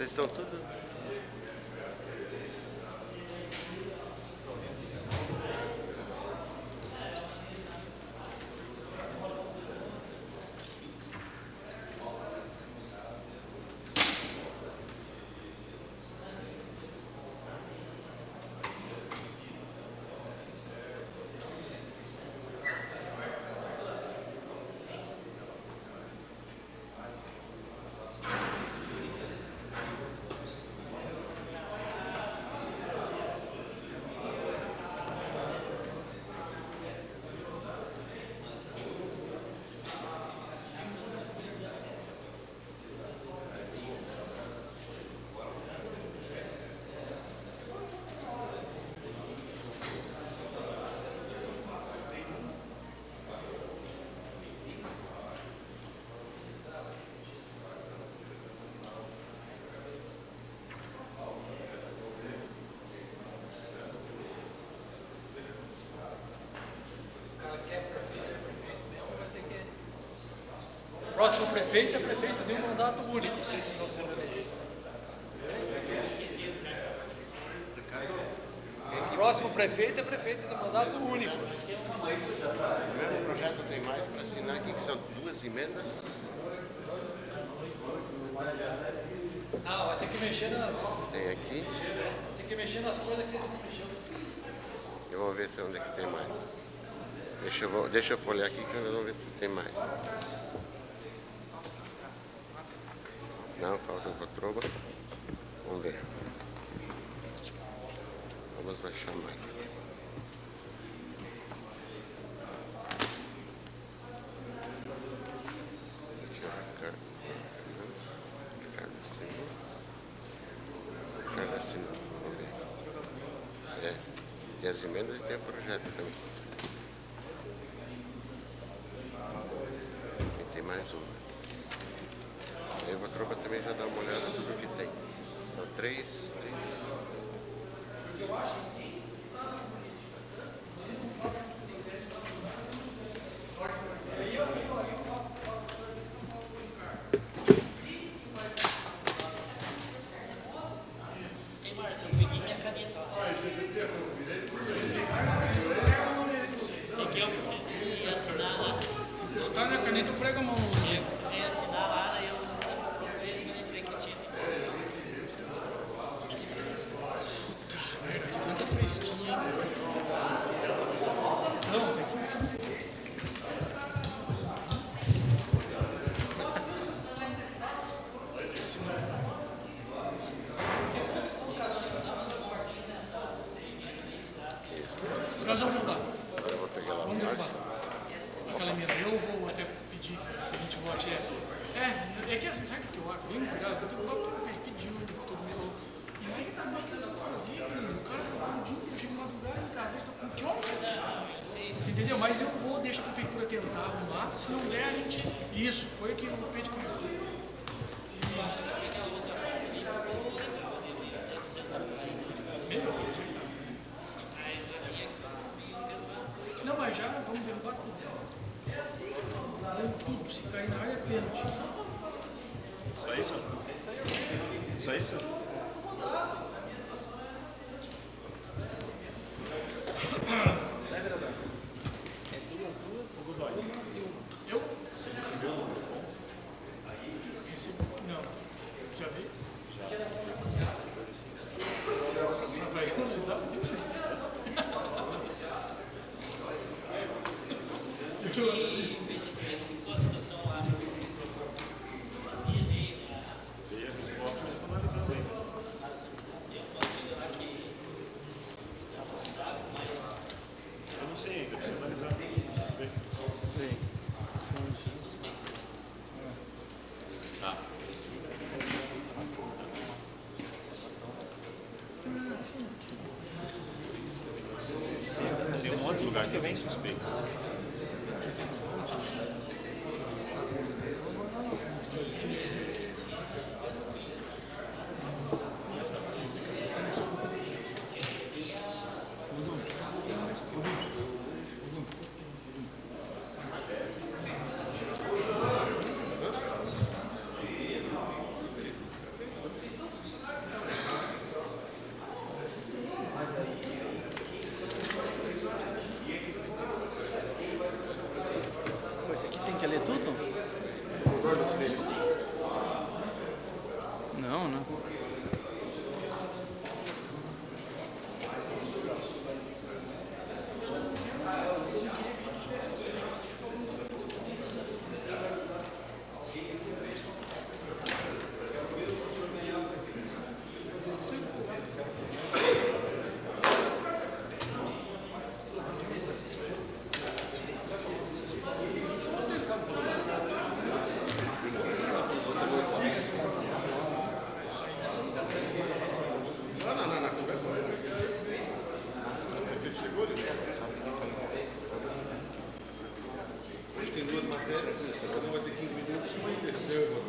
Vocês estão tudo... Próximo prefeito é prefeito de um mandato único, se não se eleger. Próximo prefeito é prefeito de mandato único. O mesmo projeto tem mais para assinar aqui, que são 2 emendas. Não, vai ter que mexer nas... Tem aqui. Tem que mexer nas coisas que eles não mexeram. Eu vou ver se onde é que tem mais. Deixa eu folhear aqui que eu vou ver se tem mais. Não, falta o Votroba. Vamos ver. Vamos baixar mais. Aqui, ó. Ricardo assinou. Vamos ver. É. Tem as emendas e tem o projeto também. E tem mais uma. Aí o Votroba também já dá uma olhada em tudo que tem. São 3. Ei, Márcio, eu peguei minha caneta. É que eu precisei assinar lá. Se encostar na caneta, eu prego a mão. Eu precisei assinar lá, daí eu procurei e me lembrei que tinha. Puta merda, que tanta fresquinha. Não, tem que... Nós vamos derrubar. Agora eu vou pegar lá Vamos derrubar. embaixo. Aquela emenda. Eu vou até pedir que a gente vote. É que assim, sabe o que eu acho? Vem cuidado, eu derrubar porque eu pedi todo mundo falou. E aí, como é que você dá pra fazer? O cara tá com o dia inteiro, chega de madrugada, cara, a gente tá com tchau. Você entendeu? Mas eu vou deixar a prefeitura tentar arrumar. Se não der, a gente. Isso, foi o que o Pedro fez. Não, mas já vamos derrubar tudo. Tudo, se cair na área é pênalti. Só isso? Só isso? Eu? Você recebeu? Recebi. Não. Já veio? Já. Vai analisar isso? Eu assim. Ficou a situação lá. Veio a resposta, mas estou analisando ainda. Eu não sei ainda, preciso analisar. Preciso ver. Tá. Tem um monte de lugar que é bem suspeito. Tem duas matérias, cada um vai ter 15 minutos, uma em terceiro.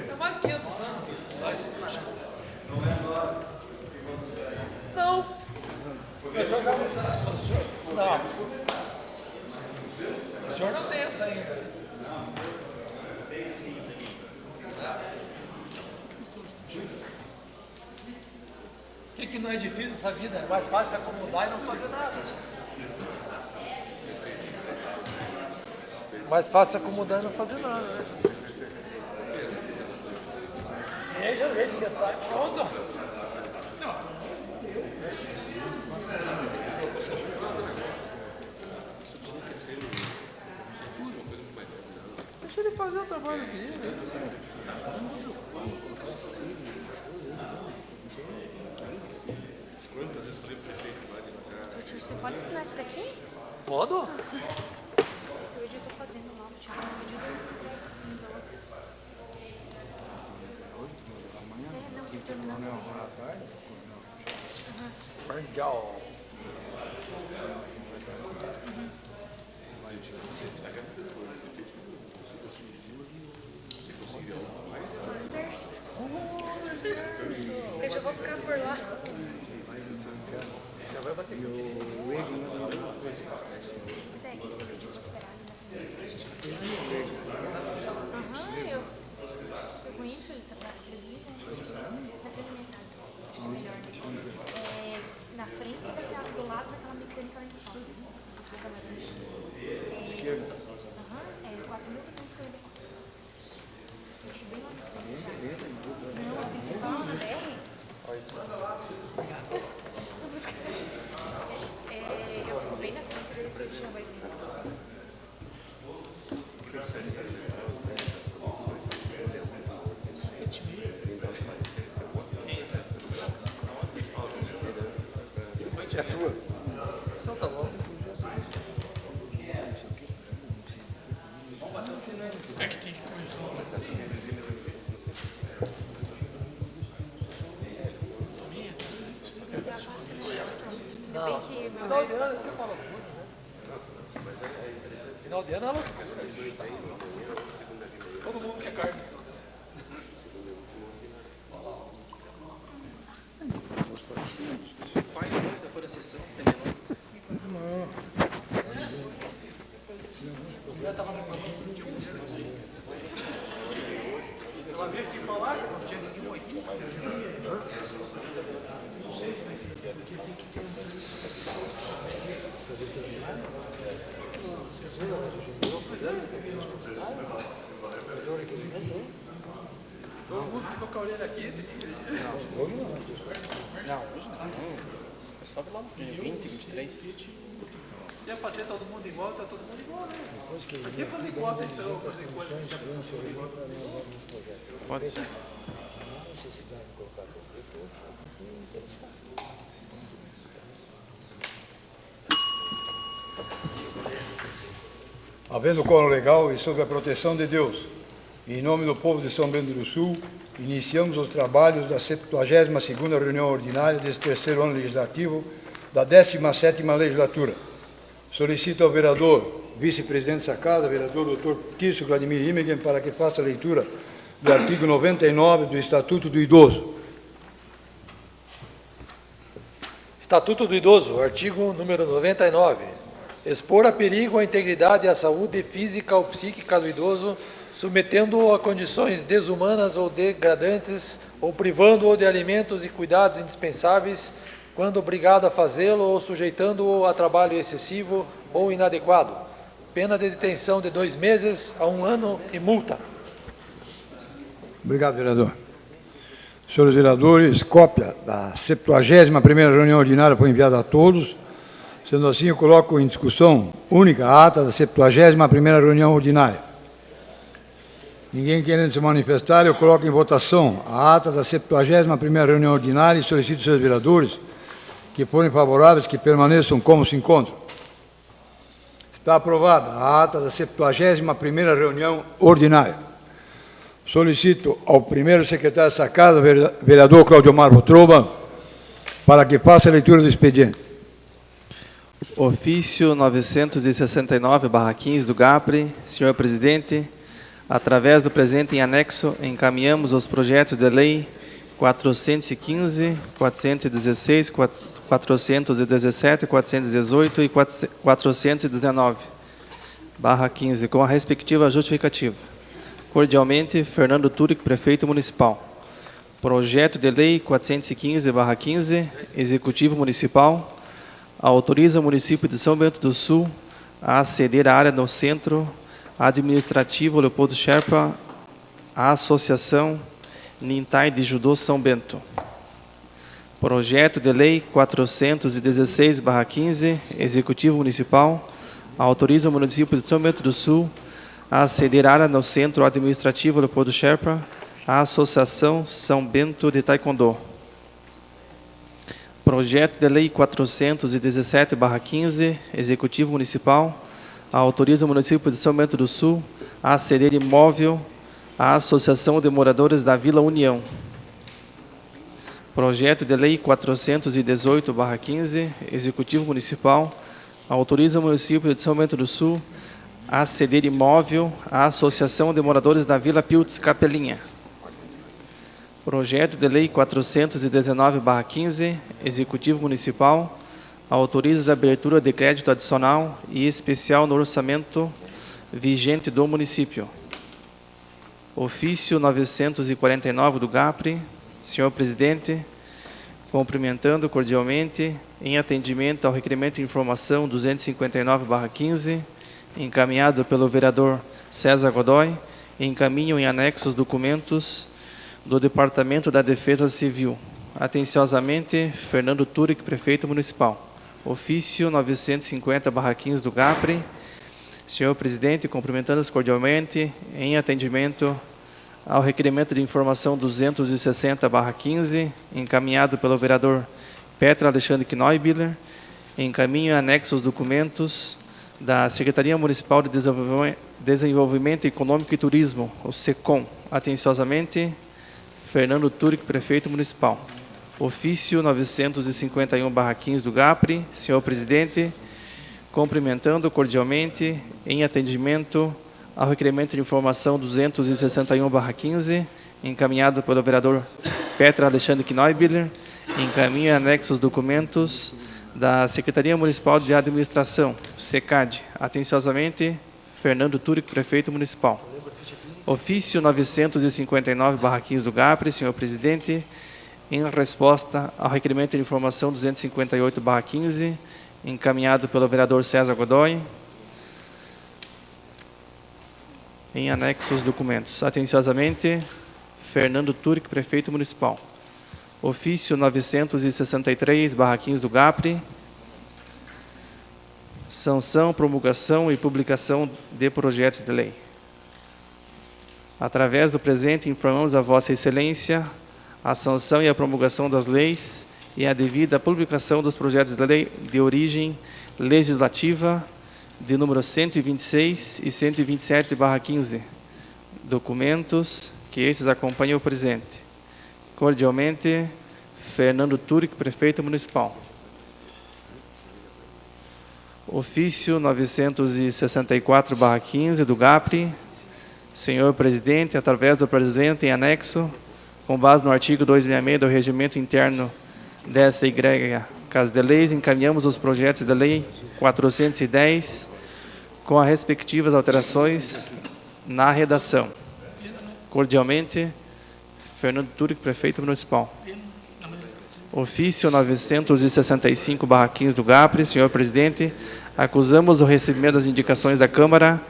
É mais 500 anos. Não. Não. O senhor não tem essa ainda. O que não é difícil essa vida? É mais fácil se acomodar e não fazer nada. Mais fácil se acomodar e não fazer nada, né? Veja o jeito que está pronto. Deixa ele fazer o trabalho dele. Quantas vezes falei pro prefeito lá de cá? Você pode ensinar isso daqui? Pode? Esse vídeo eu tô fazendo lá, o Thiago me disse. Legal. Gente, eu vou ficar por lá. Pois é, esse vídeo eu vou esperar. Eu conheço ele, ele na minha casa. Melhor. Na frente daquela, do lado daquela mecânica lá em cima. Esquerda. 4.244. Deixa bem lá na frente. Não, a principal na BR. Eu fico bem na frente desse vídeo, não vai vir. É tua? Então tá bom. É que tem que correr. Não. Final de ano você fala tudo, né? Final de ano ela. Todo mundo quer carne. Faz hoje depois da sessão, entendeu? Ela veio aqui falar que não tinha ninguém aqui. Não sei se vai ser, porque tem que ter Todo mundo ficou com a orelha aqui. Não, hoje não. É só de lá no fim, 20, 23. Ia fazer todo mundo igual, tá todo mundo igual, né? Aqui fazer igual, então, fazer igual. Pode ser. Havendo quórum legal e sob a proteção de Deus, em nome do povo de São Bento do Sul, iniciamos os trabalhos da 72ª reunião ordinária deste terceiro ano legislativo da 17ª legislatura. Solicito ao vereador, vice-presidente dessa casa, vereador Dr. Tício Vladimir Imegen, para que faça a leitura do artigo 99 do Estatuto do Idoso. Estatuto do Idoso, artigo número 99. Expor a perigo a integridade e a saúde física ou psíquica do idoso, submetendo-o a condições desumanas ou degradantes, ou privando-o de alimentos e cuidados indispensáveis, quando obrigado a fazê-lo, ou sujeitando-o a trabalho excessivo ou inadequado. Pena de detenção de 2 meses a 1 ano e multa. Obrigado, vereador. Senhores vereadores, cópia da 71ª reunião ordinária foi enviada a todos. Sendo assim, eu coloco em discussão única a ata da 71ª reunião ordinária. Ninguém querendo se manifestar, eu coloco em votação a ata da 71ª reunião ordinária e solicito aos senhores vereadores que forem favoráveis que permaneçam como se encontram. Está aprovada a ata da 71ª reunião ordinária. Solicito ao primeiro secretário dessa casa, vereador Claudio Marvo Troba, para que faça a leitura do expediente. Ofício 969/15 do GAPRE. Senhor presidente, através do presente em anexo, encaminhamos os projetos de lei 415, 416, 417, 418 e 419/15, com a respectiva justificativa. Cordialmente, Fernando Turic, prefeito municipal. Projeto de lei 415/15, Executivo Municipal, autoriza o município de São Bento do Sul a ceder a área no Centro Administrativo Leopoldo Sherpa à Associação Nintai de Judô São Bento. Projeto de lei 416/15, Executivo Municipal, autoriza o município de São Bento do Sul a ceder área no Centro Administrativo Leopoldo Sherpa à Associação São Bento de Taekwondo. Projeto de lei 417/15, Executivo Municipal, autoriza o município de São Bento do Sul a ceder imóvel à Associação de Moradores da Vila União. Projeto de lei 418/15, Executivo Municipal, autoriza o município de São Bento do Sul a ceder imóvel à Associação de Moradores da Vila Piltz Capelinha. Projeto de lei 419/15, Executivo Municipal, autoriza a abertura de crédito adicional e especial no orçamento vigente do município. Ofício 949 do GAPRE. Senhor presidente, cumprimentando cordialmente, em atendimento ao requerimento de informação 259/15, encaminhado pelo vereador César Godoy, encaminho em anexos documentos do Departamento da Defesa Civil. Atenciosamente, Fernando Turic, prefeito municipal. Ofício 950/15 do GAPRE. Senhor presidente, cumprimentando-os cordialmente, em atendimento ao requerimento de informação 260/15, encaminhado pelo vereador Petra Alexandre Knoibiller, encaminho em anexos documentos da Secretaria Municipal de Desenvolvimento Econômico e Turismo, o SECOM. Atenciosamente, Fernando Turic, prefeito municipal. Ofício 951/15 do GAPRE. Senhor presidente, cumprimentando cordialmente, em atendimento ao requerimento de informação 261/15, encaminhado pelo vereador Petra Alexandre Knoibiller, encaminho anexos documentos da Secretaria Municipal de Administração, SECAD. Atenciosamente, Fernando Turic, prefeito municipal. Ofício 959/15 do GAPRE. Senhor presidente, em resposta ao requerimento de informação 258/15, encaminhado pelo vereador César Godoy, em anexos documentos. Atenciosamente, Fernando Turic, prefeito municipal. Ofício 963/15 do GAPRE. Sanção, promulgação e publicação de projetos de lei. Através do presente, informamos a Vossa Excelência a sanção e a promulgação das leis e a devida publicação dos projetos de lei de origem legislativa de número 126 e 127/15, documentos que esses acompanham o presente. Cordialmente, Fernando Turic, prefeito municipal. Ofício 964/15 do GAPRE. Senhor presidente, através do presente em anexo, com base no artigo 266 do Regimento Interno desta Igreja Casa de Leis, encaminhamos os projetos de lei 410 com as respectivas alterações na redação. Cordialmente, Fernando Turic, Prefeito Municipal. Ofício 965/15 do GAPRE. Senhor Presidente, acusamos o recebimento das indicações da Câmara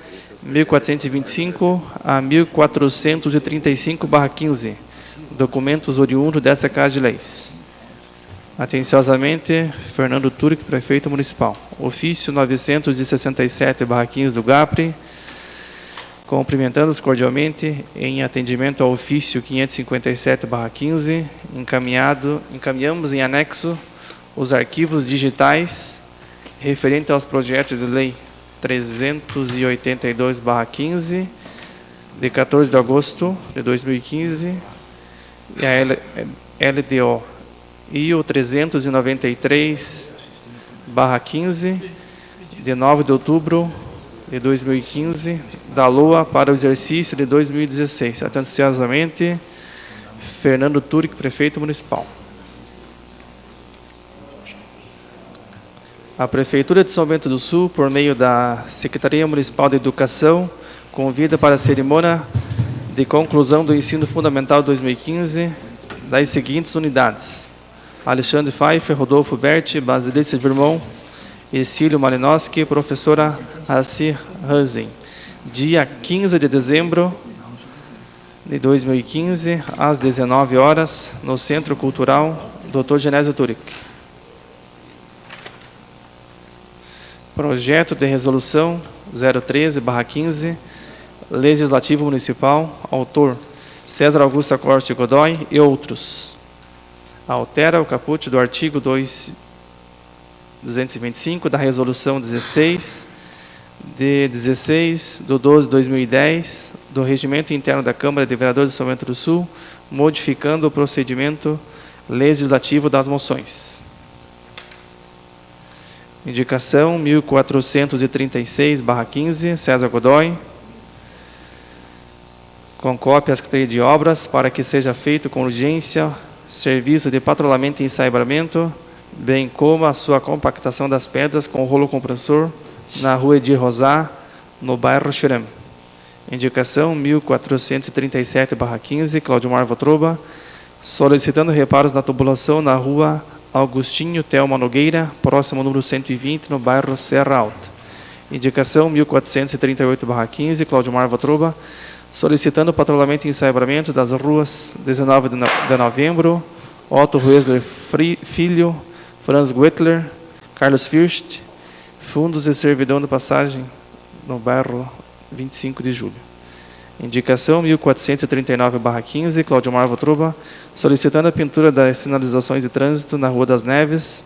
1425 a 1435/15, documentos oriundos dessa Casa de Leis. Atenciosamente, Fernando Turic, Prefeito Municipal. Ofício 967/15 do GAPRE, cumprimentando-os cordialmente em atendimento ao ofício 557/15, encaminhamos em anexo os arquivos digitais referentes aos projetos de lei 382/15, de 14 de agosto de 2015, e a LDO, e o 393/15, de 9 de outubro de 2015, da LOA para o exercício de 2016. Atenciosamente, Fernando Turic, Prefeito Municipal. A Prefeitura de São Bento do Sul, por meio da Secretaria Municipal de Educação, convida para a cerimônia de conclusão do ensino fundamental 2015 das seguintes unidades: Alexandre Pfeiffer, Rodolfo Berti, Basilice Virmão, Cílio Malinowski, professora Raci Hansen. Dia 15 de dezembro de 2015, às 19 horas, no Centro Cultural Dr. Genésio Turic. Projeto de Resolução 013/15, Legislativo Municipal, autor César Augusto Corte Godoy e outros. Altera o caput do artigo 225 da Resolução 16, de 16 de 12 de 2010, do Regimento Interno da Câmara de Vereadores de São Bento do Sul, modificando o procedimento legislativo das moções. Indicação 1436/15, César Godoy, com cópia à Secretaria de Obras, para que seja feito com urgência serviço de patrulhamento e ensaiamento, bem como a sua compactação das pedras com rolo compressor na rua Edir Rosá, no bairro Xerém. Indicação 1437/15, Claudio Mar Votroba, solicitando reparos na tubulação na rua Augustinho Telma Nogueira, próximo ao número 120, no bairro Serra Alta. Indicação 1438/15, Claudio Mar Votroba, solicitando patrulhamento e ensaiamento das ruas 19 de novembro, Otto Ruesler Filho, Franz Guetler, Carlos Fürst, fundos de servidão de passagem no bairro 25 de julho. Indicação 1439/15, Claudio Mar Votroba, solicitando a pintura das sinalizações de trânsito na Rua das Neves,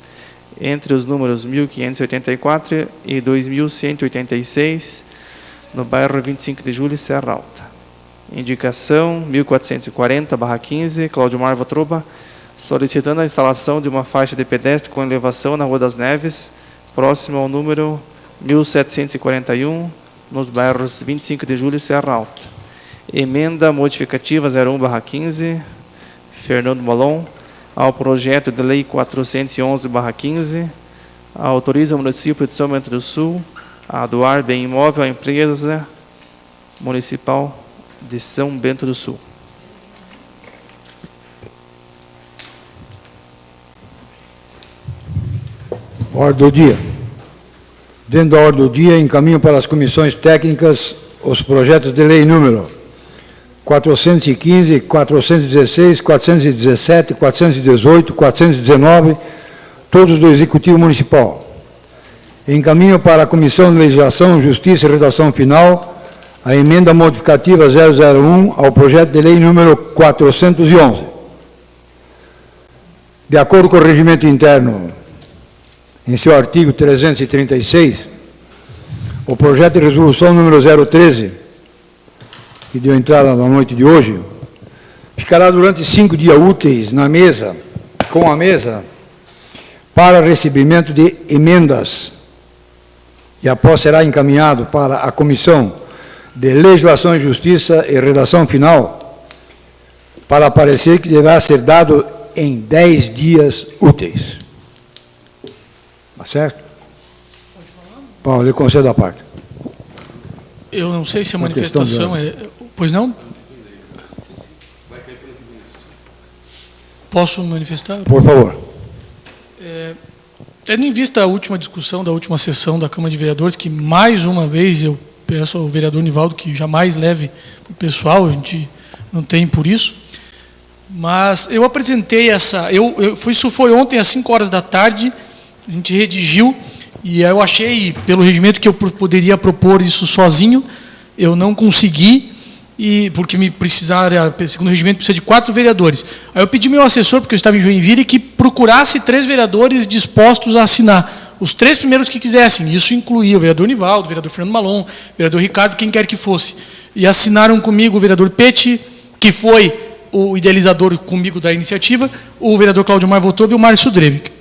entre os números 1584 e 2186, no bairro 25 de julho, Serra Alta. Indicação 1440/15, Claudio Mar Votroba, solicitando a instalação de uma faixa de pedestre com elevação na Rua das Neves, próximo ao número 1741, nos bairros 25 de julho e Serra Alta. Emenda modificativa 01/15, Fernando Molon, ao projeto de lei 411/15, autoriza o município de São Bento do Sul a doar bem imóvel à empresa municipal de São Bento do Sul. Ordem do dia. Dentro da ordem do dia, encaminho para as comissões técnicas os projetos de lei número 415, 416, 417, 418, 419, todos do Executivo Municipal. Encaminho para a Comissão de Legislação, Justiça e Redação Final a emenda modificativa 001 ao projeto de lei número 411. De acordo com o regimento interno, em seu artigo 336, o projeto de resolução número 013, que deu entrada na noite de hoje, ficará durante 5 dias úteis na mesa, com a mesa, para recebimento de emendas, e após será encaminhado para a Comissão de Legislação e Justiça e Redação Final, para parecer que deverá ser dado em 10 dias úteis. Tá certo? Paulo, lhe concedo a parte. Eu não sei se a Uma questão de manifestação é... Pois não? Posso manifestar? Por favor. Tendo em vista a última discussão da última sessão da Câmara de Vereadores, que mais uma vez eu peço ao vereador Nivaldo que jamais leve para o pessoal, a gente não tem por isso, mas eu apresentei isso foi ontem às 5 horas da tarde, a gente redigiu, e eu achei, pelo regimento, que eu poderia propor isso sozinho, eu não consegui, porque me precisaria, segundo o regimento, precisa de 4 vereadores. Aí eu pedi ao meu assessor, porque eu estava em Joinville, que procurasse 3 vereadores dispostos a assinar, os 3 primeiros que quisessem. Isso incluía o vereador Nivaldo, o vereador Fernando Malon, o vereador Ricardo, quem quer que fosse. E assinaram comigo o vereador Peti, que foi o idealizador comigo da iniciativa, o vereador Cláudio Mar Votob e o Márcio Drevic,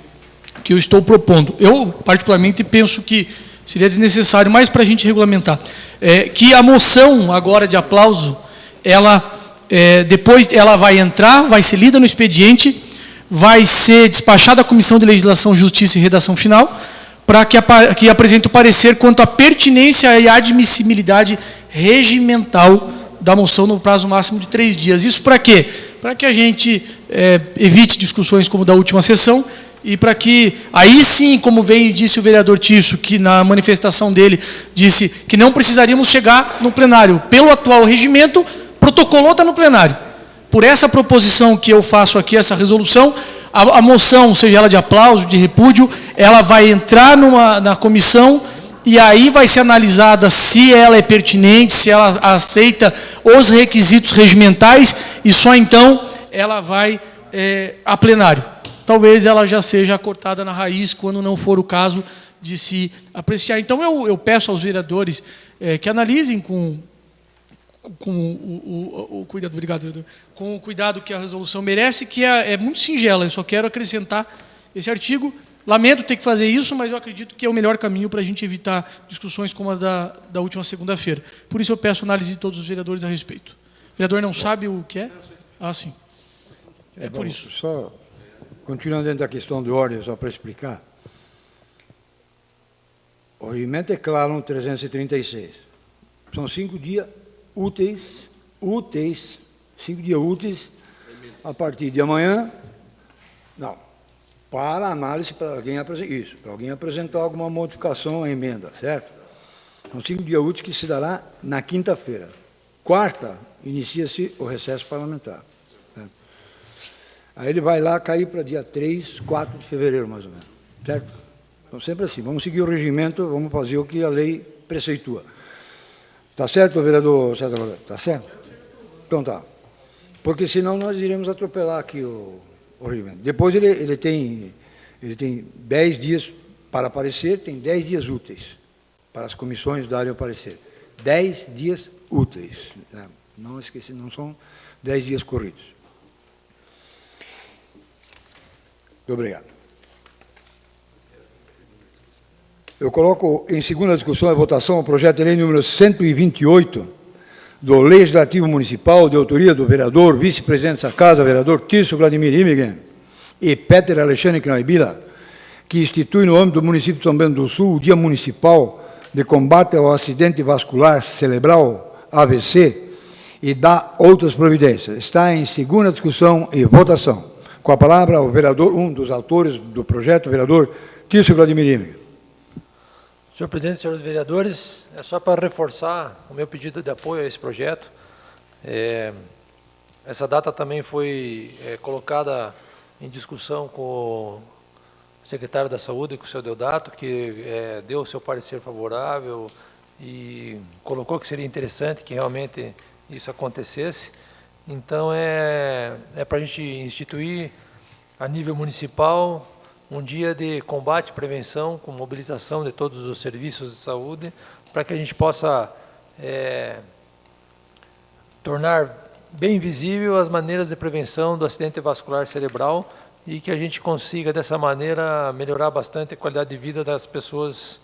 que eu estou propondo. Eu, particularmente, penso que seria desnecessário, mais para a gente regulamentar, que a moção agora de aplauso, depois ela vai entrar, vai ser lida no expediente, vai ser despachada à Comissão de Legislação, Justiça e Redação Final, para que apresente o parecer quanto à pertinência e admissibilidade regimental da moção no prazo máximo de 3 dias. Isso para quê? Para que a gente evite discussões como da última sessão, e para que, aí sim, como veio e disse o vereador Tício, que na manifestação dele disse que não precisaríamos chegar no plenário. Pelo atual regimento, protocolou está no plenário. Por essa proposição que eu faço aqui, essa resolução, a moção, seja ela de aplauso, de repúdio, ela vai entrar na comissão e aí vai ser analisada se ela é pertinente, se ela aceita os requisitos regimentais e só então ela vai a plenário. Talvez ela já seja cortada na raiz, quando não for o caso de se apreciar. Então, eu peço aos vereadores que analisem com o cuidado, obrigado, vereador, com o cuidado que a resolução merece, que é muito singela. Eu só quero acrescentar esse artigo. Lamento ter que fazer isso, mas eu acredito que é o melhor caminho para a gente evitar discussões como a da última segunda-feira. Por isso, eu peço análise de todos os vereadores a respeito. O vereador não sabe o que é? Ah, sim. É por isso. Só... Continuando dentro da questão de ordem, só para explicar. O regimento é claro no 336. São 5 dias úteis, 5 dias úteis, a partir de amanhã, não, para análise para alguém apresentar, isso, para alguém apresentar alguma modificação à emenda, certo? São 5 dias úteis que se dará na quinta-feira. Quarta, inicia-se o recesso parlamentar. Aí ele vai lá cair para dia 3, 4 de fevereiro, mais ou menos. Certo? Então, sempre assim. Vamos seguir o regimento, vamos fazer o que a lei preceitua. Está certo, vereador César Roberto? Está certo? Então tá. Porque senão nós iremos atropelar aqui o regimento. Depois ele tem 10 dias para aparecer, tem 10 dias úteis para as comissões darem o parecer. 10 dias úteis. Né? Não esqueci, não são 10 dias corridos. Muito obrigado. Eu coloco em segunda discussão e votação o projeto de lei número 128 do Legislativo Municipal, de autoria do vereador, vice-presidente dessa casa, vereador Tício Vladimir Imigen e Peter Alexandre Knaibila, que institui no âmbito do município de São Bento do Sul o Dia Municipal de Combate ao Acidente Vascular Cerebral, AVC, e dá outras providências. Está em segunda discussão e votação. Com a palavra, o vereador, um dos autores do projeto, o vereador Tício Vladimir Imigen. Senhor presidente, senhores vereadores, é só para reforçar o meu pedido de apoio a esse projeto. Essa data também foi colocada em discussão com o secretário da Saúde, com o senhor Deodato, que deu o seu parecer favorável e colocou que seria interessante que realmente isso acontecesse. Então, é para a gente instituir, a nível municipal, um dia de combate e prevenção, com mobilização de todos os serviços de saúde, para que a gente possa tornar bem visível as maneiras de prevenção do acidente vascular cerebral e que a gente consiga, dessa maneira, melhorar bastante a qualidade de vida das pessoas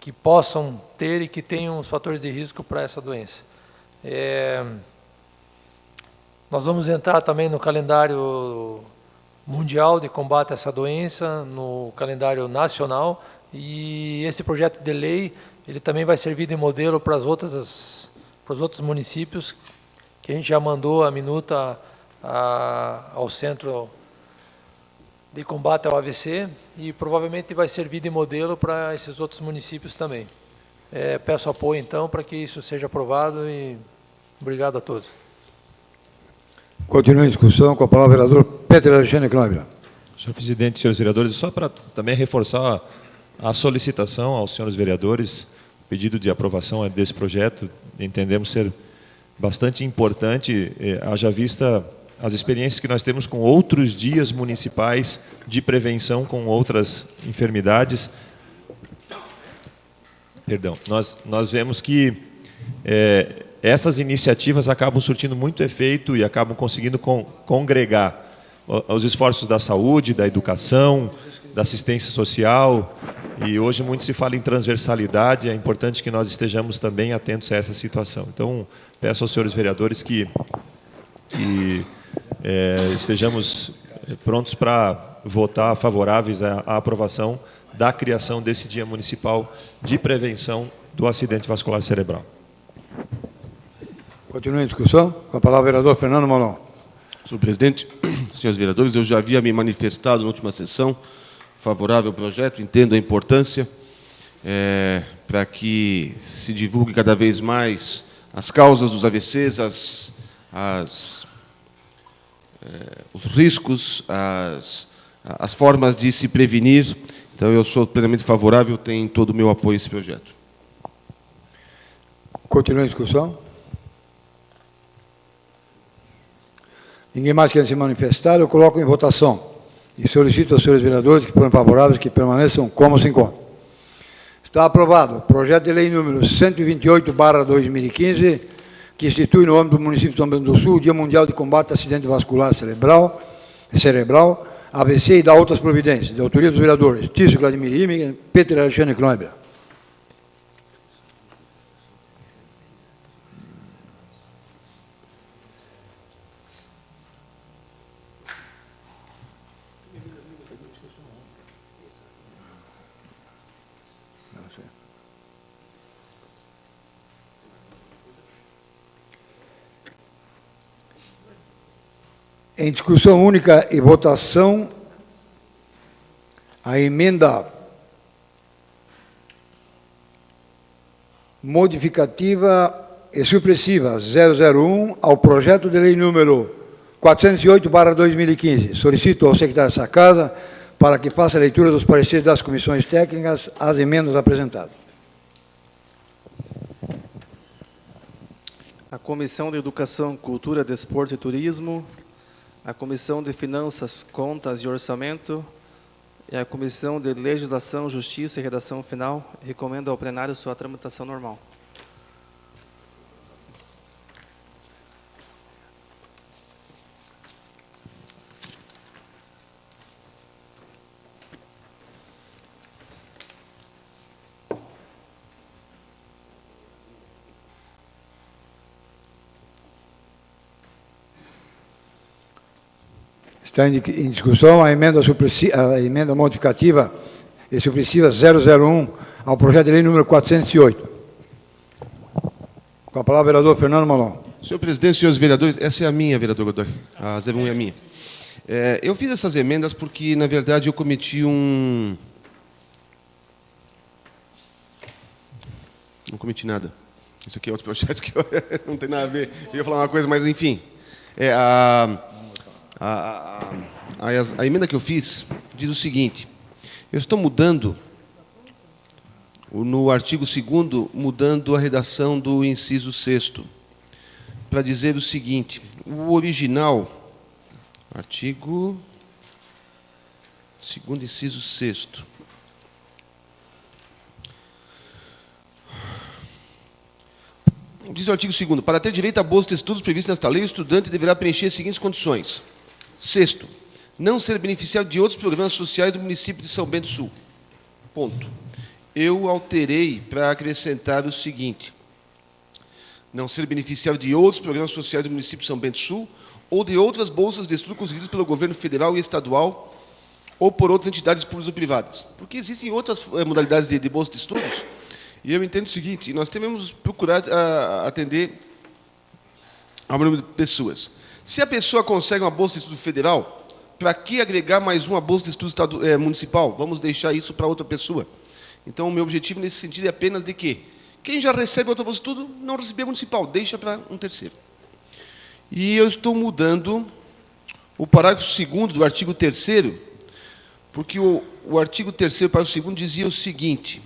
que possam ter e que tenham os fatores de risco para essa doença. Nós vamos entrar também no calendário mundial de combate a essa doença no calendário nacional, e esse projeto de lei ele também vai servir de modelo para os outros municípios, que a gente já mandou a minuta ao Centro de Combate ao AVC, e provavelmente vai servir de modelo para esses outros municípios também. Peço apoio, então, para que isso seja aprovado, e obrigado a todos. Continua a discussão com a palavra o vereador Peter Alexandre Knoibler. Senhor presidente, senhores vereadores, só para também reforçar a solicitação aos senhores vereadores, pedido de aprovação desse projeto, entendemos ser bastante importante, haja vista as experiências que nós temos com outros dias municipais de prevenção com outras enfermidades. Perdão, nós vemos que essas iniciativas acabam surtindo muito efeito e acabam conseguindo congregar os esforços da saúde, da educação, da assistência social, e hoje muito se fala em transversalidade, é importante que nós estejamos também atentos a essa situação. Então, peço aos senhores vereadores que estejamos prontos para votar favoráveis à aprovação da criação desse Dia Municipal de Prevenção do Acidente Vascular Cerebral. Continua a discussão com a palavra o vereador Fernando Molon. Senhor presidente, senhores vereadores, eu já havia me manifestado na última sessão favorável ao projeto, entendo a importância para que se divulgue cada vez mais as causas dos AVCs, os riscos, as formas de se prevenir. Então, eu sou plenamente favorável, tem todo o meu apoio a esse projeto. Continua a discussão. Ninguém mais quer se manifestar, eu coloco em votação. E solicito aos senhores vereadores que forem favoráveis que permaneçam como se encontram. Está aprovado o projeto de lei número 128/2015, que institui no âmbito do município de São Bento do Sul o Dia Mundial de Combate a Acidente Vascular Cerebral, AVC, e da outras providências, de autoria dos vereadores Tício Vladimir Ime, Peter Alexandre Knoibler. Em discussão única e votação, a emenda modificativa e supressiva 001 ao projeto de lei número 408/2015. Solicito ao secretário dessa Casa para que faça a leitura dos pareceres das comissões técnicas às emendas apresentadas. A Comissão de Educação, Cultura, Desporto e Turismo, a Comissão de Finanças, Contas e Orçamento e a Comissão de Legislação, Justiça e Redação Final recomendam ao plenário sua tramitação normal. Está em discussão a emenda modificativa e supressiva 001 ao projeto de lei número 408. Com a palavra o vereador Fernando Molon. Senhor presidente, senhores vereadores, essa é a minha, vereador Godoy. A 01 é a minha. Eu fiz essas emendas porque, na verdade, eu cometi Não cometi nada. Isso aqui é outro projeto que não tem nada a ver. Eu ia falar uma coisa, mas, enfim. A emenda que eu fiz diz o seguinte: eu estou mudando, no artigo 2º, mudando a redação do inciso 6º, para dizer o seguinte: o original, artigo 2º, inciso 6º. Diz o artigo 2º: para ter direito a bolsa de estudos previstos nesta lei, o estudante deverá preencher as seguintes condições. Sexto, não ser beneficiário de outros programas sociais do município de São Bento do Sul. Ponto. Eu alterei para acrescentar o seguinte: não ser beneficiário de outros programas sociais do município de São Bento do Sul ou de outras bolsas de estudo conseguidas pelo governo federal e estadual ou por outras entidades públicas ou privadas. Porque existem outras modalidades de bolsa de estudos, e eu entendo o seguinte: nós devemos procurar atender ao número de pessoas. Se a pessoa consegue uma bolsa de estudo federal, para que agregar mais uma bolsa de estudo municipal? Vamos deixar isso para outra pessoa. Então, o meu objetivo nesse sentido é apenas de que quem já recebe outra bolsa de estudo, não receber municipal, deixa para um terceiro. E eu estou mudando o parágrafo 2º do artigo 3º, porque o artigo 3º, parágrafo 2º, dizia o seguinte: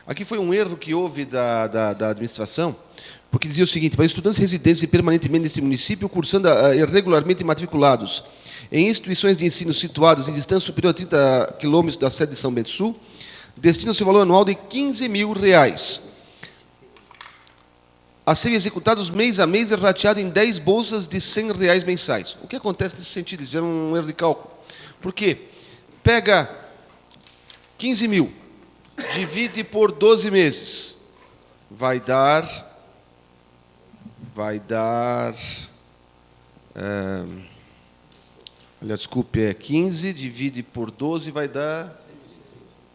aqui foi um erro que houve da administração, porque dizia o seguinte: para estudantes residentes e permanentemente neste município, cursando irregularmente matriculados em instituições de ensino situadas em distância superior a 30 quilômetros da sede de São Bento do Sul, destina-se o valor anual de R$15.000, a serem executados mês a mês e rateado em 10 bolsas de R$100 mensais. O que acontece nesse sentido? Eles fizeram um erro de cálculo. Por quê? Pega 15 mil, divide por 12 meses, vai dar desculpe, 15, divide por 12, vai dar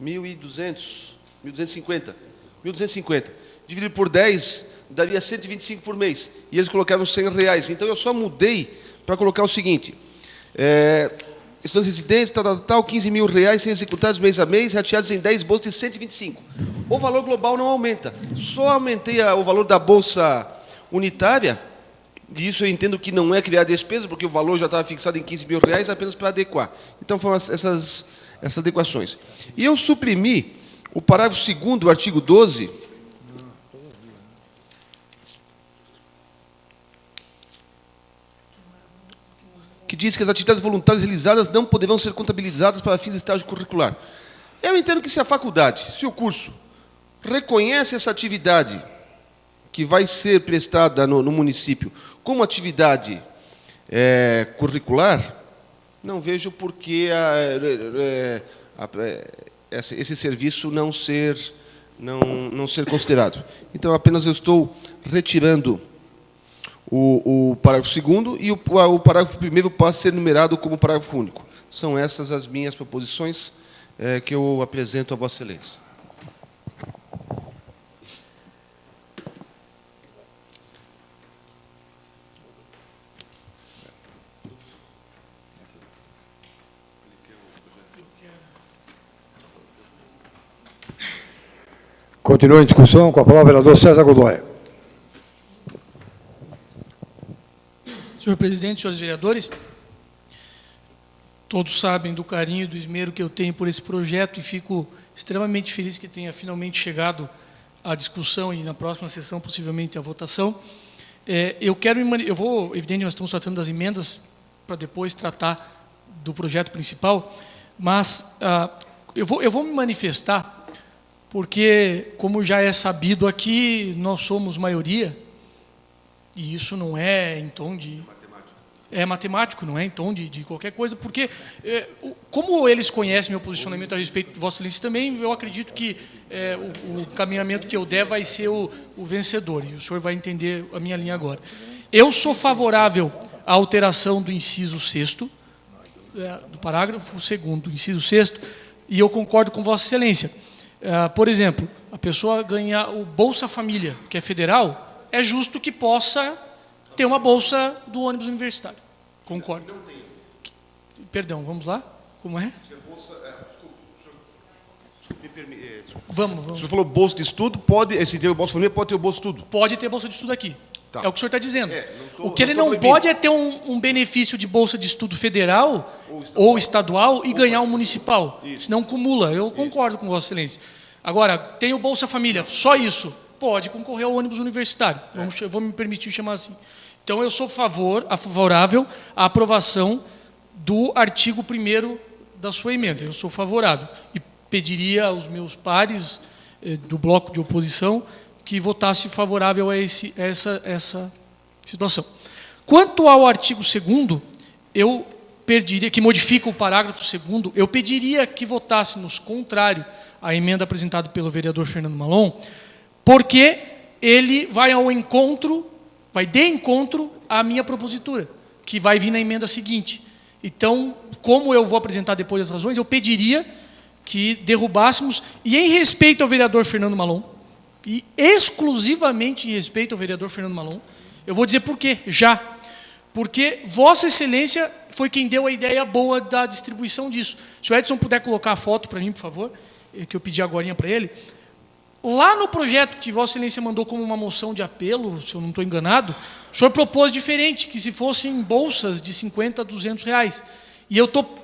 1.200, 1.250. 1.250. Dividido por 10, daria 125 por mês. E eles colocaram R$100. Então, eu só mudei para colocar o seguinte: estudantes residentes, tal, R$15.000, sendo executados mês a mês, rateados em 10 bolsas de 125. O valor global não aumenta. Só aumentei o valor da bolsa unitária, e isso eu entendo que não é criar despesa, porque o valor já estava fixado em R$15.000, apenas para adequar. Então, foram essas adequações. E eu suprimi o parágrafo 2º do artigo 12, que diz que as atividades voluntárias realizadas não poderão ser contabilizadas para fins de estágio curricular. Eu entendo que se a faculdade, se o curso, reconhece essa atividade que vai ser prestada no município como atividade curricular, não vejo por que esse serviço não ser considerado. Então, apenas eu estou retirando o parágrafo 2º e o parágrafo 1º passa a ser numerado como parágrafo único. São essas as minhas proposições que eu apresento a Vossa Excelência. Continua em discussão, com a palavra o vereador César Godoy. Senhor presidente, senhores vereadores, todos sabem do carinho e do esmero que eu tenho por esse projeto e fico extremamente feliz que tenha finalmente chegado à discussão e na próxima sessão, possivelmente, à votação. Evidente, nós estamos tratando das emendas para depois tratar do projeto principal, mas eu vou me manifestar porque, como já é sabido aqui, nós somos maioria, e isso não é em tom de... É matemático, não é em tom de qualquer coisa, porque, como eles conhecem meu posicionamento a respeito de Vossa Excelência também, eu acredito que o caminhamento que eu der vai ser o vencedor, e o senhor vai entender a minha linha agora. Eu sou favorável à alteração do inciso 6º, do parágrafo 2º, do inciso 6º, e eu concordo com Vossa Excelência. Por exemplo, a pessoa ganhar o Bolsa Família, que é federal, é justo que possa ter uma bolsa do ônibus universitário. Concordo. Perdão, vamos lá? Como é? Vamos. O senhor falou bolsa de estudo, se ter o Bolsa Família, pode ter o Bolsa de Estudo. Pode ter bolsa de estudo aqui. Tá. É o que o senhor está dizendo. O que ele não não pode é ter um benefício de bolsa de estudo federal ou estadual e ganhar um municipal. Senão cumula. Eu concordo com Vossa Excelência. Agora, tem o Bolsa Família, só isso. Pode concorrer ao ônibus universitário. Eu vou me permitir chamar assim. Então, eu sou favorável à aprovação do artigo 1º da sua emenda. Eu sou favorável. E pediria aos meus pares do bloco de oposição que votasse favorável a essa situação. Quanto ao artigo 2º, eu pediria, que modifica o parágrafo 2º, eu pediria que votássemos contrário a emenda apresentada pelo vereador Fernando Malon, porque ele vai de encontro à minha propositura, que vai vir na emenda seguinte. Então, como eu vou apresentar depois as razões, eu pediria que derrubássemos, e em respeito ao vereador Fernando Malon, e exclusivamente em respeito ao vereador Fernando Malon, eu vou dizer por quê, já. Porque Vossa Excelência foi quem deu a ideia boa da distribuição disso. Se o Edson puder colocar a foto para mim, por favor, que eu pedi agora para ele. Lá no projeto que Vossa Excelência mandou como uma moção de apelo, se eu não estou enganado, o senhor propôs diferente, que se fossem bolsas de 50 a 200 reais. E eu estou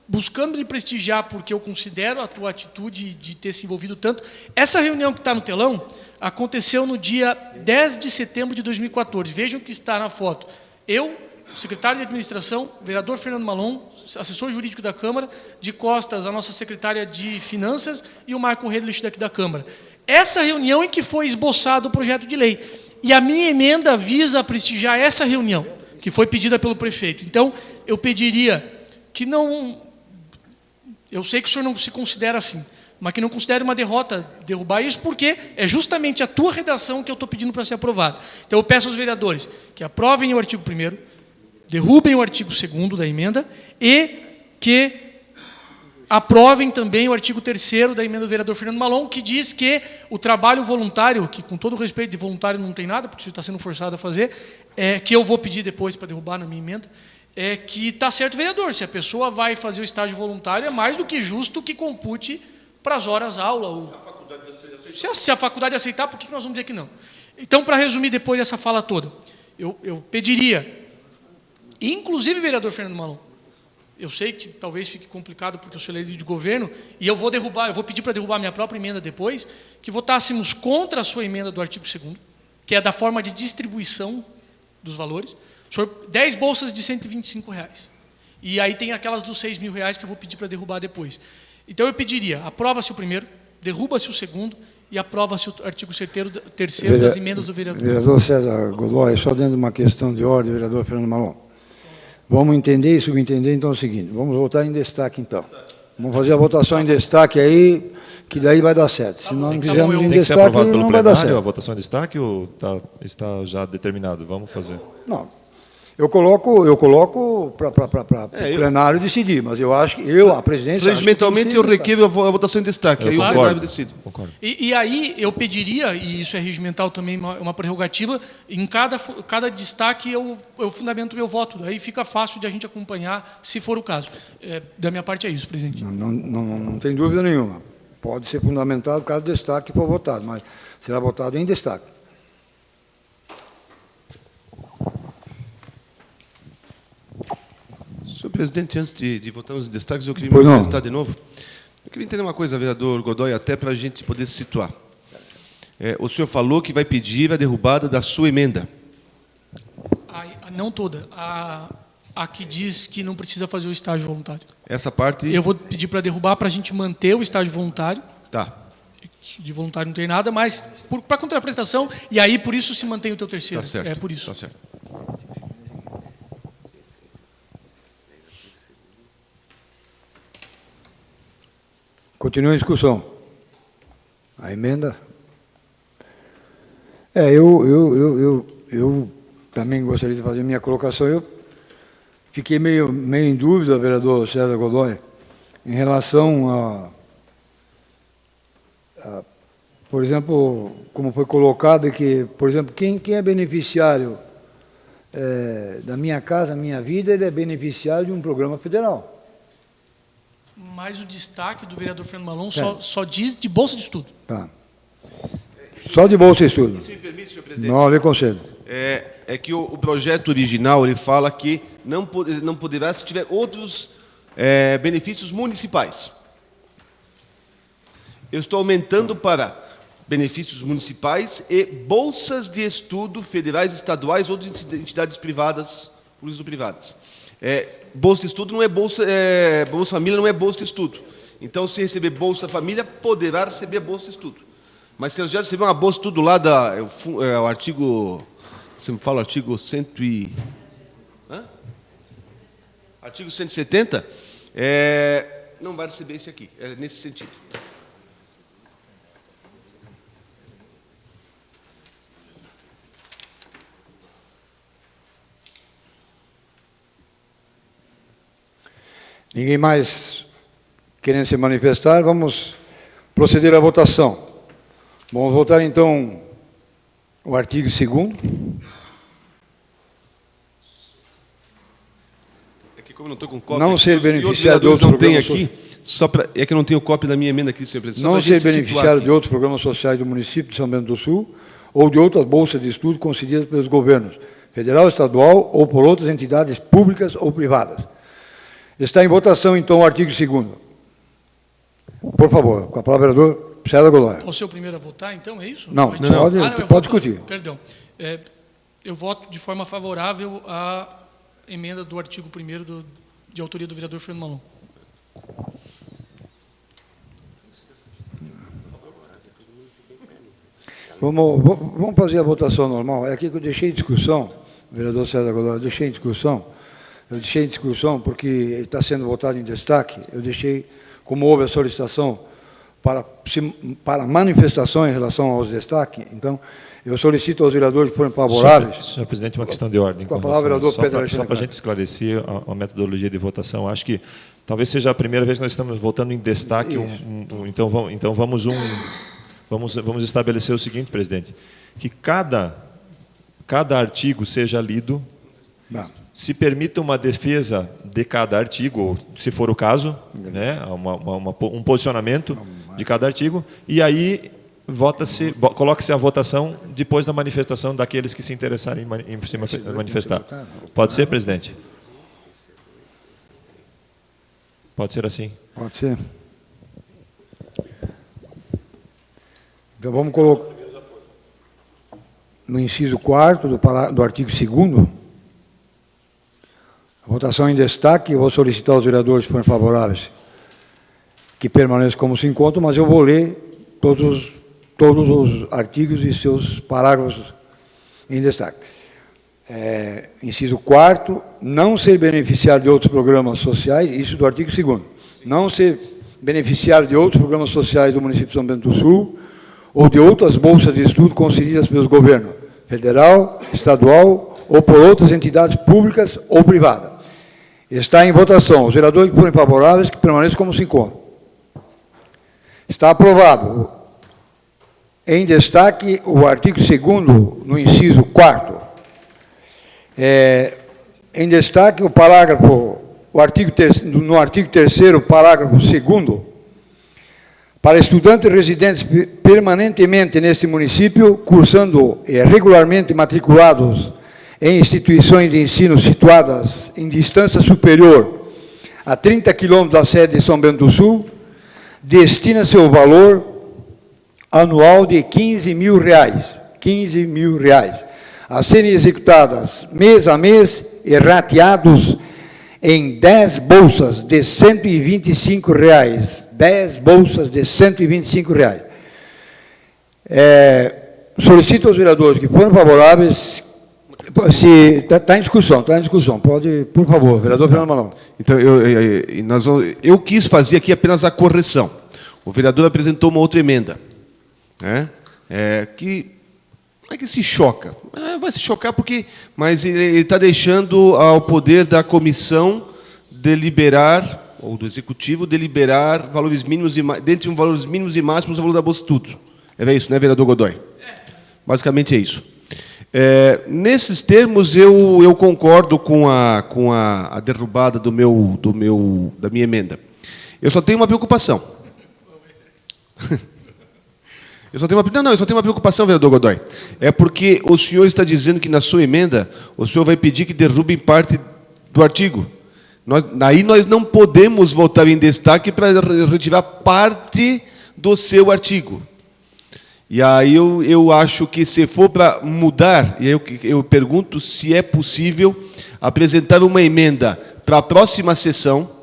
buscando lhe prestigiar, porque eu considero a tua atitude de ter se envolvido tanto. Essa reunião que está no telão aconteceu no dia 10 de setembro de 2014. Vejam que está na foto. Eu, secretário de administração, vereador Fernando Malon, assessor jurídico da Câmara, de costas a nossa secretária de Finanças e o Marco Redlich daqui da Câmara. Essa reunião em que foi esboçado o projeto de lei. E a minha emenda visa prestigiar essa reunião, que foi pedida pelo prefeito. Então, eu pediria que não... Eu sei que o senhor não se considera assim, mas que não considere uma derrota derrubar isso, porque é justamente a tua redação que eu estou pedindo para ser aprovada. Então, eu peço aos vereadores que aprovem o artigo 1º, derrubem o artigo 2º da emenda e que aprovem também o artigo 3º da emenda do vereador Fernando Malon, que diz que o trabalho voluntário, que com todo o respeito de voluntário não tem nada, porque você está sendo forçado a fazer, que eu vou pedir depois para derrubar na minha emenda, é que está certo, vereador, se a pessoa vai fazer o estágio voluntário, é mais do que justo que compute para as horas aula. Se a faculdade aceitar, por que nós vamos dizer que não? Então, para resumir depois dessa fala toda, eu pediria, inclusive, vereador Fernando Malon, eu sei que talvez fique complicado porque eu sou líder de governo, e eu vou pedir para derrubar minha própria emenda depois, que votássemos contra a sua emenda do artigo 2º, que é da forma de distribuição dos valores. Senhor, 10 bolsas de R$125. E aí tem aquelas dos R$6.000 que eu vou pedir para derrubar depois. Então eu pediria, aprova-se o 1º, derruba-se o 2º e aprova-se o artigo 3º das emendas do vereador. Vereador César Godoy, só dentro de uma questão de ordem, vereador Fernando Malon. Vamos entender e subentender, então, é o seguinte, vamos votar em destaque, então. Vamos fazer a votação em destaque aí, que daí vai dar certo. Se não quisermos em Tem que ser destaque, aprovado pelo não vai dar plenário a certo. votação em destaque ou está já determinado? Vamos fazer. Não. Eu coloco para o plenário decidir, mas eu acho que a presidência... Regimentalmente, eu requeiro a votação em destaque, aí o plenário decide. Concordo. E aí eu pediria, e isso é regimental também, uma prerrogativa, em cada destaque eu fundamento meu voto, aí fica fácil de a gente acompanhar, se for o caso. Da minha parte é isso, presidente. Não tem dúvida nenhuma. Pode ser fundamentado cada destaque que for votado, mas será votado em destaque. Senhor presidente, antes de votarmos em destaques, eu queria me manifestar de novo. Eu queria entender uma coisa, vereador Godoy, até para a gente poder se situar. O senhor falou que vai pedir a derrubada da sua emenda. Não toda. A que diz que não precisa fazer o estágio voluntário. Essa parte... Eu vou pedir para derrubar para a gente manter o estágio voluntário. Tá. De voluntário não tem nada, mas para contraprestação, e aí por isso se mantém o teu 3º. Tá certo. É por isso. Tá certo. Continua a discussão. A emenda. Eu também gostaria de fazer minha colocação. Eu fiquei meio em dúvida, vereador César Godoy, em relação por exemplo, como foi colocado que, por exemplo, quem é beneficiário da Minha Casa Minha Vida, ele é beneficiário de um programa federal. Mas o destaque do vereador Fernando Malon só diz de bolsa de estudo. Tá. Só de bolsa de estudo. Se me permite, senhor presidente. Não, lhe concedo. É que o projeto original ele fala que não poderá se tiver outros benefícios municipais. Eu estou aumentando para benefícios municipais e bolsas de estudo federais, estaduais ou de entidades privadas, públicas ou privadas. Bolsa de estudo não é bolsa família não é bolsa de estudo. Então, se receber bolsa família, poderá receber bolsa de estudo. Mas se eu já receber uma bolsa de estudo lá o artigo, você me fala o artigo 100 e artigo 170, não vai receber esse aqui. É nesse sentido. Ninguém mais querendo se manifestar, vamos proceder à votação. Vamos votar, então, o artigo 2º. É que como eu não estou com cópia... Não ser e outros beneficiário de vereadores outros não tem programas aqui, é que eu não tenho cópia da minha emenda aqui, senhor presidente. Não ser beneficiário de outros programas sociais do município de São Bento do Sul ou de outras bolsas de estudo concedidas pelos governos federal, estadual ou por outras entidades públicas ou privadas. Está em votação, então, o artigo 2º. Por favor, com a palavra, vereador César Godoy. Posso ser o primeiro a votar, então, é isso? Não, eu pode discutir. Perdão. Eu voto de forma favorável à emenda do artigo 1º de autoria do vereador Fernando Malon. Vamos fazer a votação normal. É aqui que eu deixei em discussão, vereador César Godoy, eu deixei em discussão porque está sendo votado em destaque, eu deixei, como houve a solicitação para manifestação em relação aos destaques, então, eu solicito aos vereadores que forem favoráveis. Senhor presidente, uma questão de ordem. Com a palavra, vereador Pedro Alexandre. Só para a gente esclarecer a metodologia de votação, acho que talvez seja a primeira vez que nós estamos votando em destaque. Então vamos estabelecer o seguinte, presidente, que cada artigo seja lido, se permita uma defesa de cada artigo, ou, se for o caso, né, um posicionamento de cada artigo, e aí coloque-se a votação depois da manifestação daqueles que se interessarem em se manifestar. Pode ser, presidente? Pode ser assim? Pode ser. Então vamos colocar no inciso 4º do artigo 2º, a votação em destaque. Eu vou solicitar aos vereadores, se forem favoráveis, que permaneçam como se encontram, mas eu vou ler todos os artigos e seus parágrafos em destaque. Inciso 4º, não ser beneficiário de outros programas sociais, isso do artigo 2º, não ser beneficiário de outros programas sociais do município de São Bento do Sul ou de outras bolsas de estudo concedidas pelos governos federal, estadual ou por outras entidades públicas ou privadas. Está em votação. Os vereadores que forem favoráveis, que permaneçam como se encontram. Está aprovado. Em destaque, o artigo 2º, no inciso 4º. Em destaque, no artigo 3º, parágrafo 2º, para estudantes residentes permanentemente neste município, cursando regularmente matriculados em instituições de ensino situadas em distância superior a 30 quilômetros da sede de São Bento do Sul, destina-se o valor anual de R$15 mil, a serem executadas mês a mês e rateados em 10 bolsas de R$125. 10 bolsas de R$125. Solicito aos vereadores que forem favoráveis, se está em discussão, pode, por favor, vereador Fernando Malon. Então, eu quis fazer aqui apenas a correção. O vereador apresentou uma outra emenda, né? Que não é que se choca, vai se chocar mas ele está deixando ao poder da comissão deliberar, ou do executivo deliberar valores mínimos dentre os valores mínimos e máximos do valor da bolsa de estudo. É isso, né, vereador Godoy? Basicamente é isso. Nesses termos, eu concordo com a derrubada da minha emenda. Eu só tenho uma preocupação. Eu só tenho uma preocupação, vereador Godoy. É porque o senhor está dizendo que, na sua emenda, o senhor vai pedir que derrubem parte do artigo. Aí nós não podemos votar em destaque para retirar parte do seu artigo. E aí eu acho que, se for para mudar, e eu pergunto se é possível apresentar uma emenda para a próxima sessão,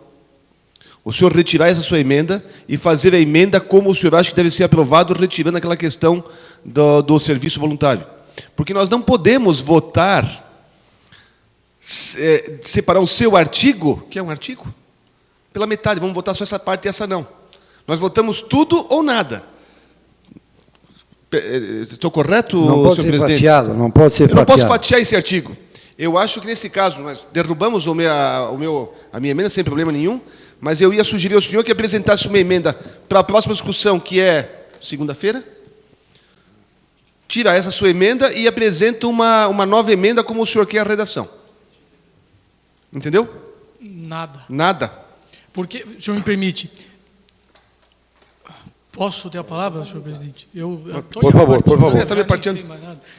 o senhor retirar essa sua emenda e fazer a emenda como o senhor acha que deve ser aprovado, retirando aquela questão do serviço voluntário. Porque nós não podemos votar, separar o seu artigo, que é um artigo, pela metade. Vamos votar só essa parte e essa não. Nós votamos tudo ou nada. Estou correto, senhor presidente? Não pode ser fatiado. Eu não posso fatiar esse artigo. Eu acho que nesse caso, nós derrubamos a minha emenda sem problema nenhum, mas eu ia sugerir ao senhor que apresentasse uma emenda para a próxima discussão, que é segunda-feira. Tira essa sua emenda e apresenta uma nova emenda como o senhor quer a redação. Entendeu? Nada. Nada. Porque, o senhor me permite... Posso ter a palavra, senhor presidente? Por favor, por favor. Está me partindo.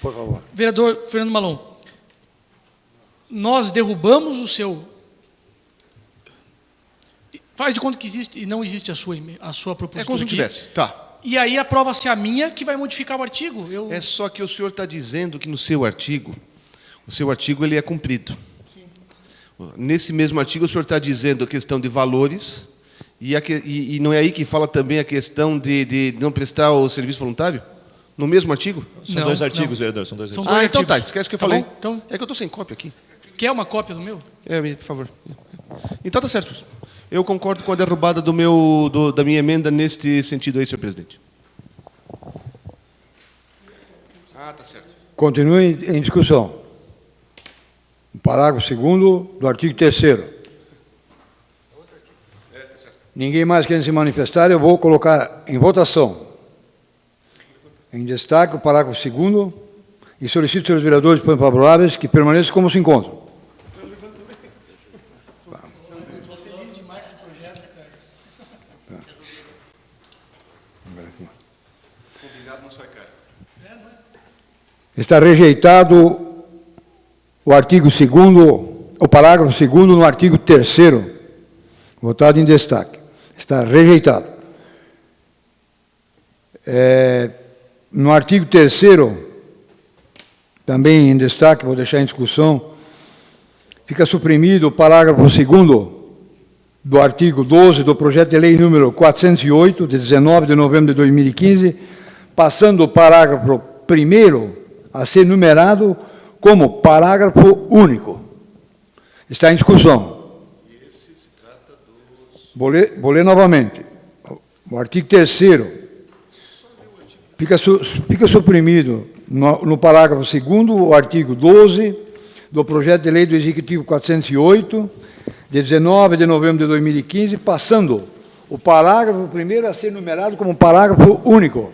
Por favor. Vereador Fernando Malon, nós derrubamos o seu... Faz de conta que existe e não existe a sua propositura. É como se não aqui. tivesse. Tá. E aí aprova-se a minha que vai modificar o artigo. É só que o senhor está dizendo que no seu artigo, ele é cumprido. Sim. Nesse mesmo artigo, o senhor está dizendo a questão de valores, e não é aí que fala também a questão de não prestar o serviço voluntário? No mesmo artigo? São dois artigos, vereador. São dois artigos. dois então tá, artigos. esquece o que eu Tá falei. bom? Então, é que eu estou sem cópia aqui. quer uma cópia do meu? Por favor. Então tá certo. Eu concordo com a derrubada da minha emenda neste sentido aí, senhor presidente. Tá certo. Continue em discussão. O parágrafo 2º do artigo 3º. Ninguém mais quer se manifestar, eu vou colocar em votação. Em destaque o parágrafo 2º e solicito aos vereadores que forem favoráveis que permaneçam como se encontram. Estou feliz demais com esse projeto, cara. Combinado não sai caro. Está rejeitado o artigo 2º, o parágrafo 2º no artigo 3º, votado em destaque. Está rejeitado. No artigo 3º, também em destaque, vou deixar em discussão, fica suprimido o parágrafo 2º do artigo 12 do projeto de lei número 408, de 19 de novembro de 2015, passando o parágrafo 1º a ser numerado como parágrafo único. Está em discussão. Vou ler novamente. O artigo 3º fica suprimido no parágrafo 2º o artigo 12 do projeto de lei do Executivo 408, de 19 de novembro de 2015, passando o parágrafo 1º a ser numerado como parágrafo único.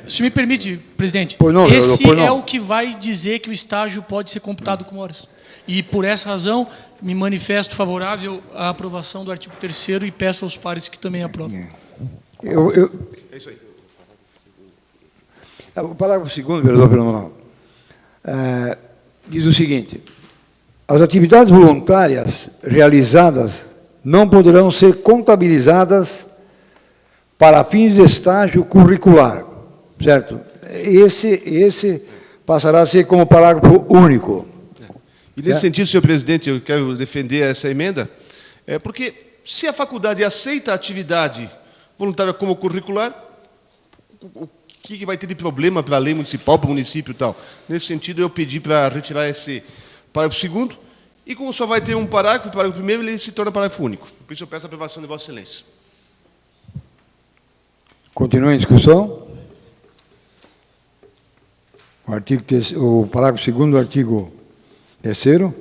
Se me permite, presidente, esse é o que vai dizer que o estágio pode ser computado como horas. E, por essa razão, me manifesto favorável à aprovação do artigo 3º e peço aos pares que também aprovem. É isso aí. O parágrafo 2º, vereador Fernando, diz o seguinte: as atividades voluntárias realizadas não poderão ser contabilizadas para fins de estágio curricular, certo? Esse passará a ser como parágrafo único. E nesse sentido, senhor presidente, eu quero defender essa emenda, porque se a faculdade aceita a atividade voluntária como curricular, o que vai ter de problema para a lei municipal, para o município e tal? Nesse sentido, eu pedi para retirar esse parágrafo 2º, e como só vai ter um parágrafo, o parágrafo 1º, ele se torna parágrafo único. Por isso eu peço a aprovação de Vossa Excelência. Continua em discussão. O parágrafo 2º do artigo 3º.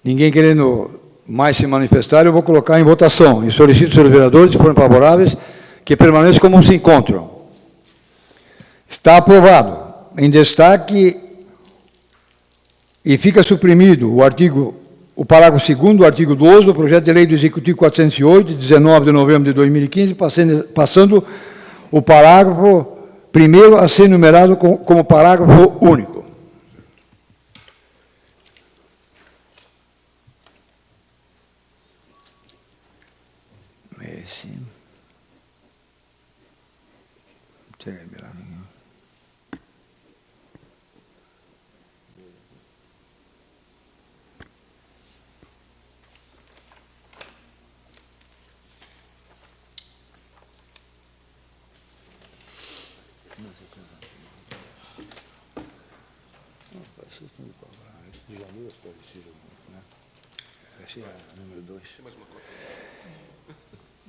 Ninguém querendo mais se manifestar, eu vou colocar em votação. E solicito, senhores vereadores, se forem favoráveis, que permaneçam como se encontram. Está aprovado. Em destaque, e fica suprimido o parágrafo 2º do artigo 12 do projeto de lei do Executivo 408, de 19 de novembro de 2015, passando o parágrafo 1º a ser numerado como parágrafo único.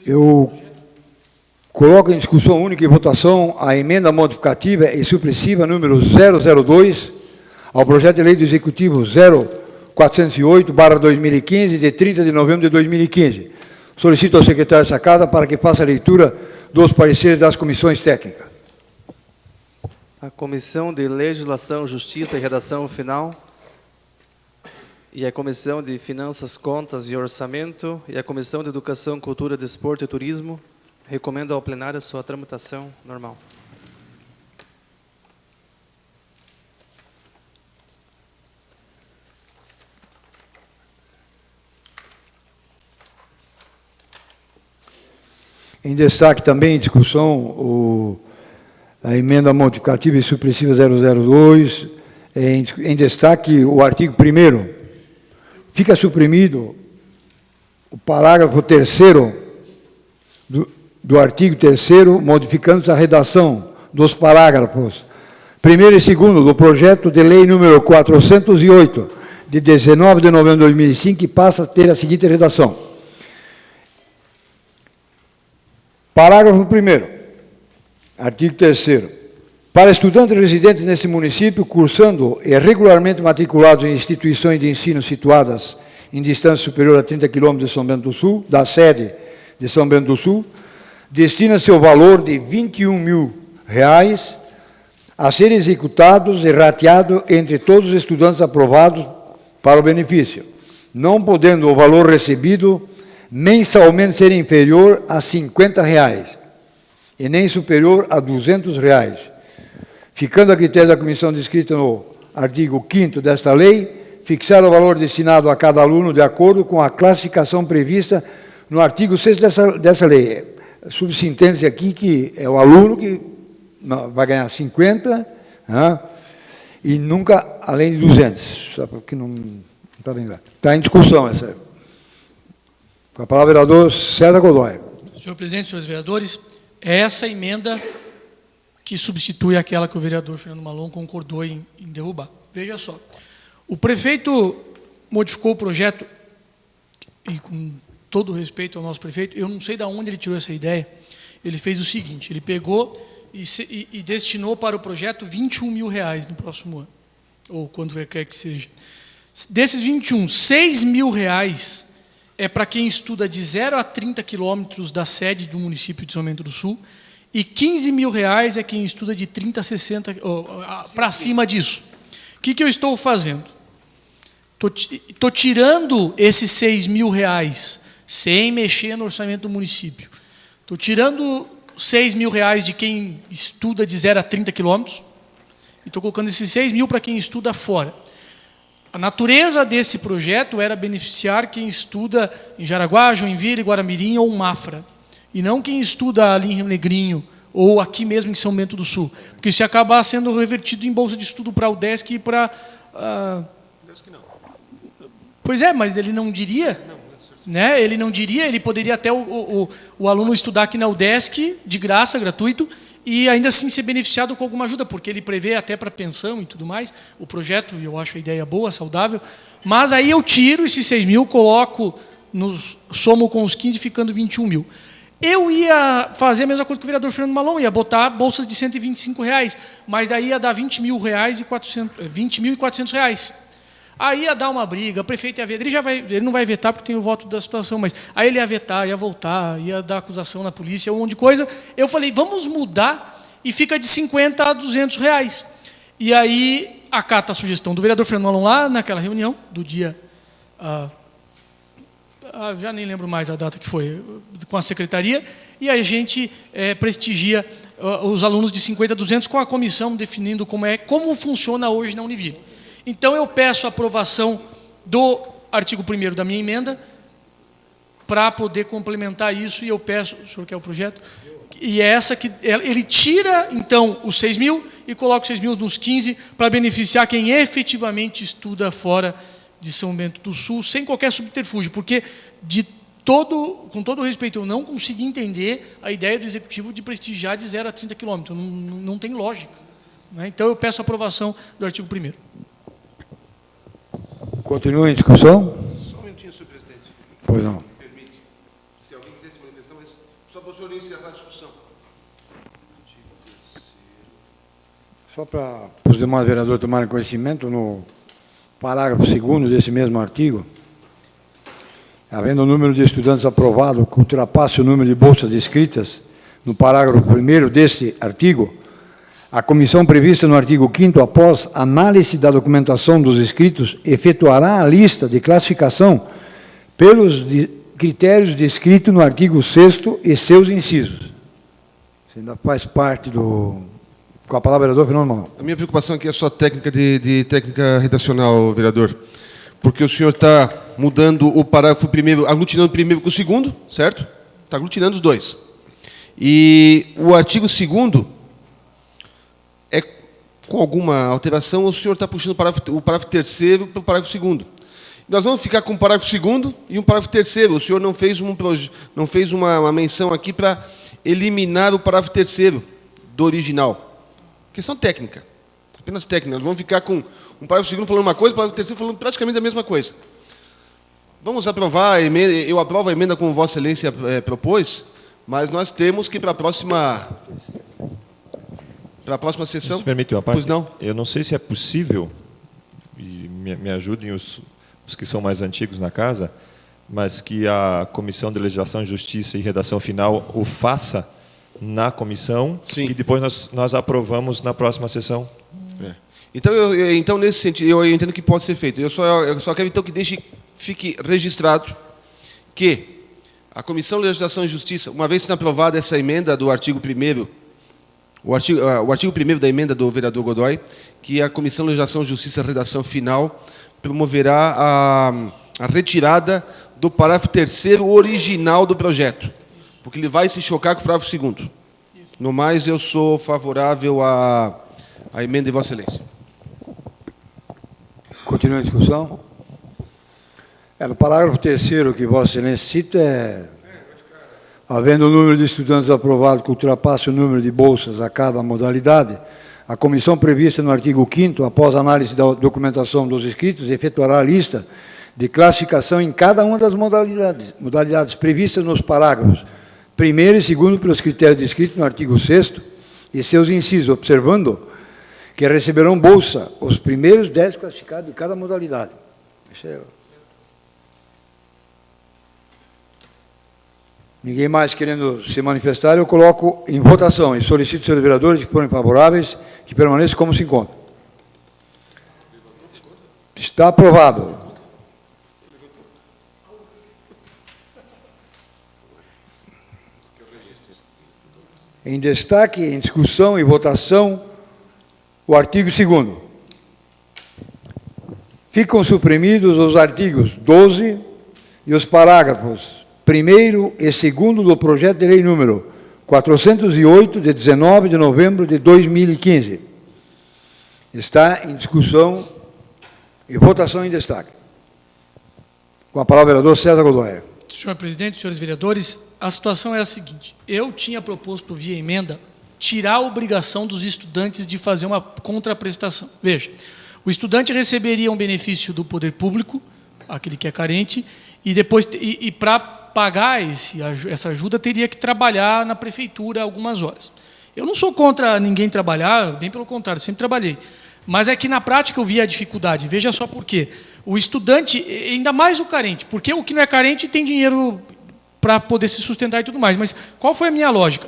Eu coloco em discussão única e votação a emenda modificativa e supressiva número 002, ao projeto de lei do Executivo 0408/2015, de 30 de novembro de 2015. Solicito ao secretário dessa Casa para que faça a leitura dos pareceres das comissões técnicas. A Comissão de Legislação, Justiça e Redação Final, e a Comissão de Finanças, Contas e Orçamento, e a Comissão de Educação, Cultura, Desporto e Turismo recomendam ao plenário sua tramitação normal. Em destaque também, em discussão, a emenda modificativa e supressiva 002, em destaque o artigo 1º. Fica suprimido o parágrafo 3º do artigo 3º, modificando a redação dos parágrafos 1º e 2º do projeto de lei número 408, de 19 de novembro de 2005, que passa a ter a seguinte redação. Parágrafo 1º, artigo 3º. Para estudantes residentes nesse município, cursando e regularmente matriculados em instituições de ensino situadas em distância superior a 30 km de São Bento do Sul, da sede de São Bento do Sul, destina-se o valor de R$ 21.000 a ser executados e rateado entre todos os estudantes aprovados para o benefício, não podendo o valor recebido mensalmente ser inferior a R$ 50 e nem superior a R$ 200, ficando a critério da comissão descrita no artigo 5º desta lei, fixar o valor destinado a cada aluno de acordo com a classificação prevista no artigo 6º dessa lei. Subsintende-se aqui que é o aluno que vai ganhar 50, né, e nunca além de 200, só porque não está bem lá. Está em discussão essa. Com a palavra, vereador César Godoy. Senhor presidente, senhores vereadores, é essa emenda que substitui aquela que o vereador Fernando Malon concordou em derrubar. Veja só, o prefeito modificou o projeto, e com todo respeito ao nosso prefeito, eu não sei de onde ele tirou essa ideia, ele fez o seguinte, ele pegou e destinou para o projeto R$ 21.000 no próximo ano, ou quando quer que seja. Desses 21, R$ 6.000 é para quem estuda de 0 a 30 quilômetros da sede do município de São Bento do Sul, e R$ 15.000 é quem estuda de 30 a 60, para cima disso. O que eu estou fazendo? Estou tirando esses R$ 6.000 sem mexer no orçamento do município. Estou tirando R$ 6.000 de quem estuda de 0 a 30 quilômetros e estou colocando esses 6.000 para quem estuda fora. A natureza desse projeto era beneficiar quem estuda em Jaraguá, Joinville, Guaramirim ou Mafra, e não quem estuda ali em Rio Negrinho ou aqui mesmo em São Bento do Sul, porque isso ia acabar sendo revertido em bolsa de estudo para a UDESC e para... UDESC não. Pois é, mas ele não diria, né? Ele não diria, ele poderia até o aluno estudar aqui na UDESC, de graça, gratuito, e ainda assim ser beneficiado com alguma ajuda, porque ele prevê até para pensão e tudo mais, o projeto, e eu acho a ideia boa, saudável, mas aí eu tiro esses 6.000, coloco, somo com os 15, ficando 21.000. Eu ia fazer a mesma coisa que o vereador Fernando Malon, ia botar bolsas de R$ 125, mas daí ia dar R$ 20.400. Aí ia dar uma briga, o prefeito ia vetar, ele não vai vetar porque tem o voto da situação, mas aí ele ia vetar, ia voltar, ia dar acusação na polícia, um monte de coisa. Eu falei, vamos mudar e fica de 50 a R$ 200. E aí acata a sugestão do vereador Fernando Malon lá naquela reunião do dia... já nem lembro mais a data que foi, com a secretaria, e a gente prestigia os alunos de 50 a 200 com a comissão definindo como funciona hoje na Univille. Então, eu peço a aprovação do artigo 1º da minha emenda para poder complementar isso, e eu peço, o senhor quer o projeto? E é essa que ele tira, então, os 6.000 e coloca os 6.000 nos 15 para beneficiar quem efetivamente estuda fora de São Bento do Sul, sem qualquer subterfúgio, porque, com todo respeito, eu não consegui entender a ideia do Executivo de prestigiar de 0 a 30 quilômetros, não tem lógica, né? Então, eu peço a aprovação do artigo 1º. Continua em discussão? Só um minutinho, senhor presidente. Pois não. Permite. Se alguém quiser se manifestar, mas só para o senhor encerrar a discussão. Só para os demais vereadores tomarem conhecimento, no parágrafo 2º desse mesmo artigo, havendo o número de estudantes aprovados que ultrapasse o número de bolsas inscritas, no parágrafo 1º deste artigo, a comissão prevista no artigo 5º, após análise da documentação dos inscritos, efetuará a lista de classificação pelos critérios descritos no artigo 6º e seus incisos. Isso ainda faz parte do... Com a palavra, vereador Fernando Manuel. A minha preocupação aqui é só técnica de técnica redacional, vereador. Porque o senhor está mudando o parágrafo primeiro, aglutinando o primeiro com o segundo, certo? Está aglutinando os dois. E o artigo 2º é com alguma alteração, o senhor está puxando o parágrafo 3º para o parágrafo 2º. Nós vamos ficar com o parágrafo 2º e um parágrafo 3º. O senhor não fez uma menção aqui para eliminar o parágrafo 3º do original. Questão técnica, apenas técnica. Nós vamos ficar com um parágrafo 2º falando uma coisa, o parágrafo 3º falando praticamente a mesma coisa. Vamos aprovar a emenda, eu aprovo a emenda como Vossa Excelência propôs, mas nós temos que para a próxima sessão... Se permite uma parte? Pois não? Eu não sei se é possível, e me ajudem os que são mais antigos na casa, mas que a Comissão de Legislação, Justiça e Redação Final o faça na comissão. Sim. E depois nós aprovamos na próxima sessão. É. Então, nesse sentido, eu entendo que pode ser feito. Eu só quero, então, que fique registrado que a Comissão de Legislação e Justiça, uma vez sendo aprovada essa emenda do artigo 1º, o artigo 1º da emenda do vereador Godoy, que a Comissão de Legislação, Justiça e Redação Final promoverá a retirada do parágrafo 3º original do projeto, porque ele vai se chocar com o parágrafo 2º. No mais, eu sou favorável à emenda de Vossa Excelência. Continua a discussão. No parágrafo 3º que Vossa Excelência cita havendo o número de estudantes aprovados que ultrapasse o número de bolsas a cada modalidade, a comissão prevista no artigo 5º, após análise da documentação dos inscritos, efetuará a lista de classificação em cada uma das modalidades previstas nos parágrafos 1º e 2º pelos critérios descritos no artigo 6º e seus incisos, observando que receberão bolsa os primeiros 10 classificados de cada modalidade. Isso é... Ninguém mais querendo se manifestar, eu coloco em votação e solicito, senhores vereadores, que forem favoráveis, que permaneçam como se encontram. Está aprovado. Em destaque, em discussão e votação, o artigo 2º. Ficam suprimidos os artigos 12 e os parágrafos 1º e 2º do projeto de lei número 408, de 19 de novembro de 2015. Está em discussão e votação em destaque. Com a palavra, o vereador César Godoy. Senhor presidente, senhores vereadores, a situação é a seguinte. Eu tinha proposto via emenda tirar a obrigação dos estudantes de fazer uma contraprestação. Veja, o estudante receberia um benefício do poder público, aquele que é carente, e depois para pagar essa ajuda teria que trabalhar na prefeitura algumas horas. Eu não sou contra ninguém trabalhar, bem pelo contrário, sempre trabalhei. Mas é que na prática eu vi a dificuldade. Veja só por quê. O estudante, ainda mais o carente, porque o que não é carente tem dinheiro para poder se sustentar e tudo mais. Mas qual foi a minha lógica?